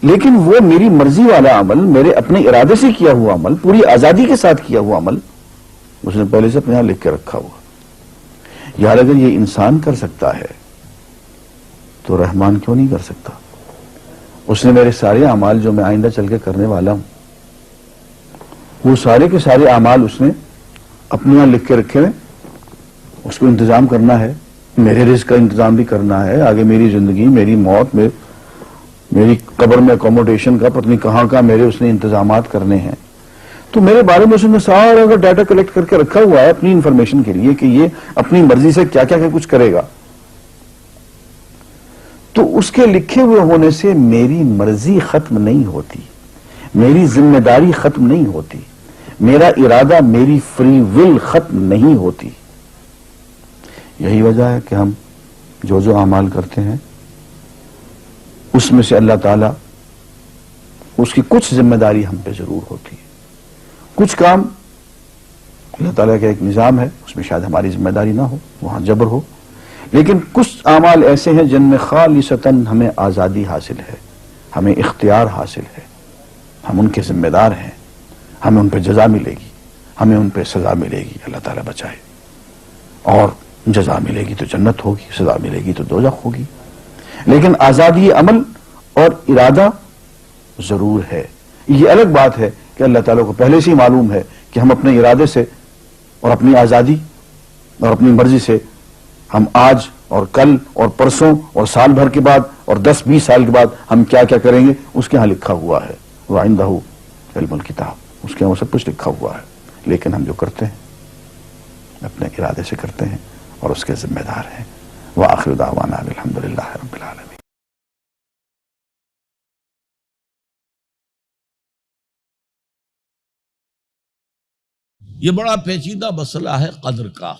لیکن وہ میری مرضی والا عمل، میرے اپنے ارادے سے کیا ہوا عمل، پوری آزادی کے ساتھ کیا ہوا عمل، اس نے پہلے سے اپنے ہاں لکھ کے رکھا ہوا۔ یار اگر یہ انسان کر سکتا ہے تو رحمان کیوں نہیں کر سکتا؟ اس نے میرے سارے اعمال جو میں آئندہ چل کے کرنے والا ہوں، وہ سارے کے سارے اعمال اس نے اپنے یہاں لکھ کے رکھے ہیں۔ اس کو انتظام کرنا ہے، میرے رزق کا انتظام بھی کرنا ہے، آگے میری زندگی، میری موت، میری قبر میں اکوموڈیشن کا پتہ نہیں کہاں کا میرے اس نے انتظامات کرنے ہیں۔ تو میرے بارے میں اس نے سارا ڈیٹا کلیکٹ کر کے رکھا ہوا ہے اپنی انفارمیشن کے لیے کہ یہ اپنی مرضی سے کیا کیا کچھ کرے گا۔ تو اس کے لکھے ہوئے ہونے سے میری مرضی ختم نہیں ہوتی، میری ذمہ داری ختم نہیں ہوتی، میرا ارادہ، میری فری ول ختم نہیں ہوتی۔ یہی وجہ ہے کہ ہم جو اعمال کرتے ہیں اس میں سے اللہ تعالیٰ اس کی کچھ ذمہ داری ہم پہ ضرور ہوتی ہے۔ کچھ کام اللہ تعالیٰ کا ایک نظام ہے، اس میں شاید ہماری ذمہ داری نہ ہو، وہاں جبر ہو، لیکن کچھ اعمال ایسے ہیں جن میں خالصتاً ہمیں آزادی حاصل ہے، ہمیں اختیار حاصل ہے، ہم ان کے ذمہ دار ہیں، ہمیں ان پہ جزا ملے گی، ہمیں ان پہ سزا ملے گی، اللہ تعالیٰ بچائے۔ اور جزا ملے گی تو جنت ہوگی، سزا ملے گی تو دوزخ ہوگی، لیکن آزادی عمل اور ارادہ ضرور ہے۔ یہ الگ بات ہے کہ اللہ تعالیٰ کو پہلے سے ہی معلوم ہے کہ ہم اپنے ارادے سے اور اپنی آزادی اور اپنی مرضی سے ہم آج اور کل اور پرسوں اور سال بھر کے بعد اور 10-20 سال کے بعد ہم کیا کیا کریں گے، اس کے ہاں لکھا ہوا ہے۔ وَعِندَهُ عِلْمُ الْكِتَابِ، اس کے ہاں وہ سب کچھ لکھا ہوا ہے، لیکن ہم جو کرتے ہیں اپنے ارادے سے کرتے ہیں اور اس کے ذمہ دار ہیں. وآخر دعوانا الحمدللہ رب العالمین. یہ بڑا پیچیدہ مسئلہ ہے قدر کا.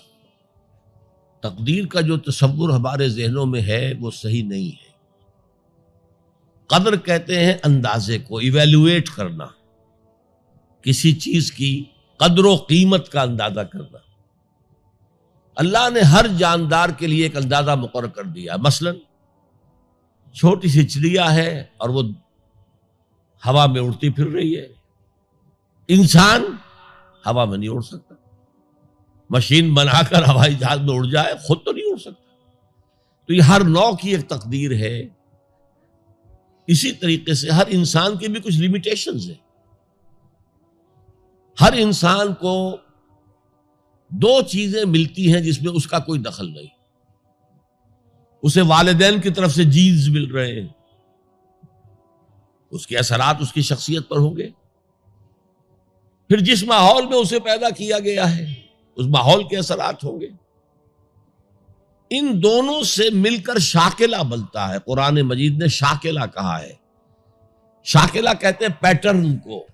تقدیر کا جو تصور ہمارے ذہنوں میں ہے وہ صحیح نہیں ہے. قدر کہتے ہیں اندازے کو، ایویلویٹ کرنا، کسی چیز کی قدر و قیمت کا اندازہ کرنا. اللہ نے ہر جاندار کے لیے ایک اندازہ مقرر کر دیا. مثلا چھوٹی سی چڑیا ہے اور وہ ہوا میں اڑتی پھر رہی ہے. انسان ہوا میں نہیں اڑ سکتا. مشین بنا کر ہوائی جہاز میں اڑ جائے، خود تو نہیں اڑ سکتا. تو یہ ہر نوع کی ایک تقدیر ہے. اسی طریقے سے ہر انسان کی بھی کچھ لیمیٹیشنز ہیں. ہر انسان کو دو چیزیں ملتی ہیں جس میں اس کا کوئی دخل نہیں. اسے والدین کی طرف سے جینز مل رہے ہیں، اس کے اثرات اس کی شخصیت پر ہوں گے. پھر جس ماحول میں اسے پیدا کیا گیا ہے اس ماحول کے اثرات ہوں گے. ان دونوں سے مل کر شاکلہ بنتا ہے. قرآن مجید نے شاکلہ کہا ہے. شاکلہ کہتے ہیں پیٹرن کو.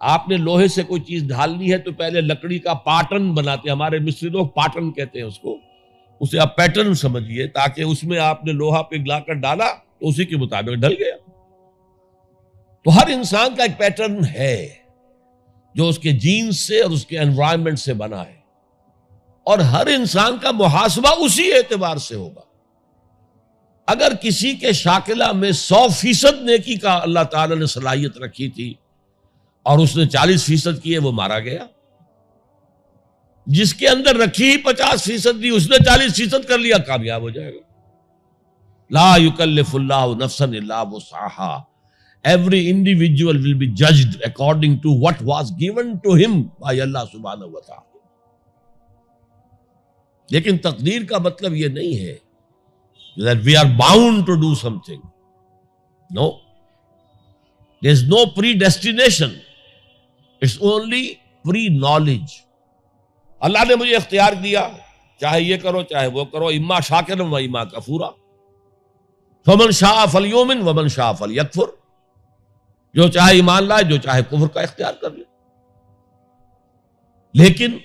آپ نے لوہے سے کوئی چیز ڈھالنی ہے تو پہلے لکڑی کا پاٹرن بناتے ہیں. ہمارے مصری لوگ پاٹرن کہتے ہیں اس کو. اسے آپ پیٹرن سمجھیے تاکہ اس میں آپ نے لوہا پگھلا کر ڈالا تو اسی کے مطابق ڈھل گیا. تو ہر انسان کا ایک پیٹرن ہے جو اس کے جینز سے اور اس کے انوائرمنٹ سے بنا ہے، اور ہر انسان کا محاسبہ اسی اعتبار سے ہوگا. اگر کسی کے شاکلہ میں 100% نیکی کا اللہ تعالی نے صلاحیت رکھی تھی اور اس نے 40% کی ہے، وہ مارا گیا. جس کے اندر رکھی 50% دی، اس نے 40% کر لیا، کامیاب ہو جائے گا. لا یکلف اللہ نفسا الا وسعها. Every individual will be judged according to what was given to him by Allah subhanahu wa ta'ala. لیکن تقدیر کا مطلب یہ نہیں ہے that we are bound to do something. No. There is no predestination. It's only pre-knowledge. اللہ نے مجھے اختیار دیا، چاہے یہ کرو چاہے وہ کرو، اما شاکرا و اما کفورا. فمن شاء فلیؤمن ومن شاء فلیکفر. جو چاہے ایمان لائے، جو چاہے کفر کا اختیار کر لے. لیکن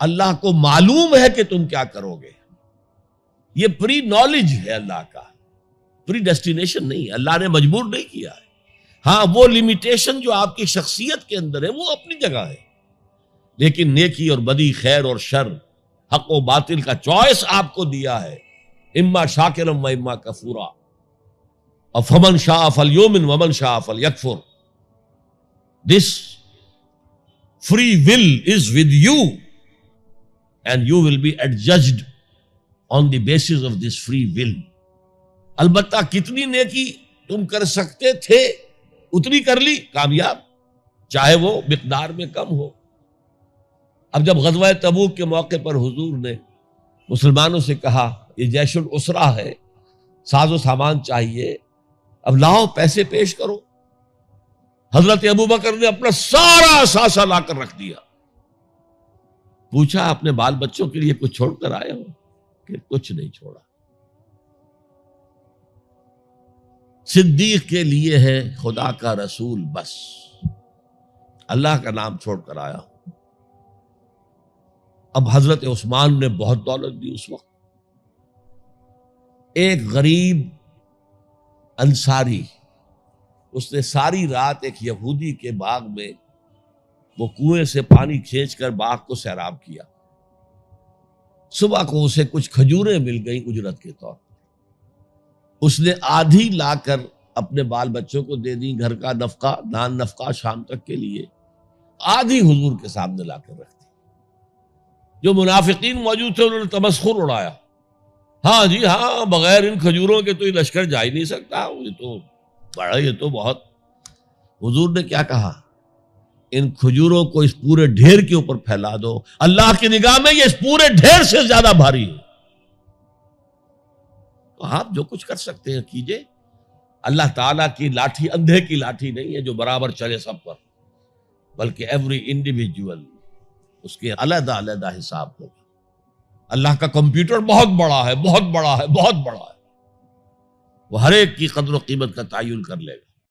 اللہ کو معلوم ہے کہ تم کیا کرو گے. یہ پری نالج ہے اللہ کا، پری ڈیسٹینیشن نہیں. اللہ نے مجبور نہیں کیا ہے. ہاں وہ لمیٹیشن جو آپ کی شخصیت کے اندر ہے وہ اپنی جگہ ہے، لیکن نیکی اور بدی، خیر اور شر، حق و باطل کا چوائس آپ کو دیا ہے. اما شاکرا و اما کفورا. فمن شاء فلیؤمن ومن شاء فلیکفر. This free will is with you and you will be adjudged on the basis of this free will. البتہ کتنی نیکی تم کر سکتے تھے اتنی کر لی، کامیاب، چاہے وہ مقدار میں کم ہو. اب جب غزوہ تبوک کے موقع پر حضور نے مسلمانوں سے کہا یہ جیش العسرہ ہے، ساز و سامان چاہیے، اب لاؤ پیسے پیش کرو. حضرت ابوبکر نے اپنا سارا اثاثہ لا کر رکھ دیا. پوچھا اپنے بال بچوں کے لیے کچھ چھوڑ کر آئے ہو؟ کہ کچھ نہیں چھوڑا. صدیق کے لیے ہے خدا کا رسول، بس اللہ کا نام چھوڑ کر آیا ہوں. اب حضرت عثمان نے بہت دولت دی اس وقت. ایک غریب انصاری، اس نے ساری رات ایک یہودی کے باغ میں وہ کنویں سے پانی کھینچ کر باغ کو سیراب کیا. صبح کو اسے کچھ کھجوریں مل گئیں اجرت کے طور پر. اس نے آدھی لا کر اپنے بال بچوں کو دے دی، گھر کا نفقہ، نان نفقہ شام تک کے لیے. آدھی حضور کے سامنے لا کر رکھ دی. جو منافقین موجود تھے انہوں نے تمسخر اڑایا. ہاں جی ہاں، بغیر ان کھجوروں کے تو یہ لشکر جا ہی نہیں سکتا، یہ تو بڑا، یہ تو بہت. حضور نے کیا کہا؟ ان کھجوروں کو اس پورے ڈھیر کے اوپر پھیلا دو، اللہ کی نگاہ میں یہ اس پورے ڈھیر سے زیادہ بھاری ہے. تو آپ جو کچھ کر سکتے ہیں کیجئے. اللہ تعالیٰ کی لاٹھی اندھے کی لاٹھی نہیں ہے جو برابر چلے سب پر، بلکہ ایوری انڈیویجول اس کے علیحدہ علیحدہ حساب ہوگا. اللہ کا کمپیوٹر بہت بڑا ہے، بہت بڑا ہے، بہت بڑا ہے، وہ ہر ایک کی قدر و قیمت کا تعین کر لے گا.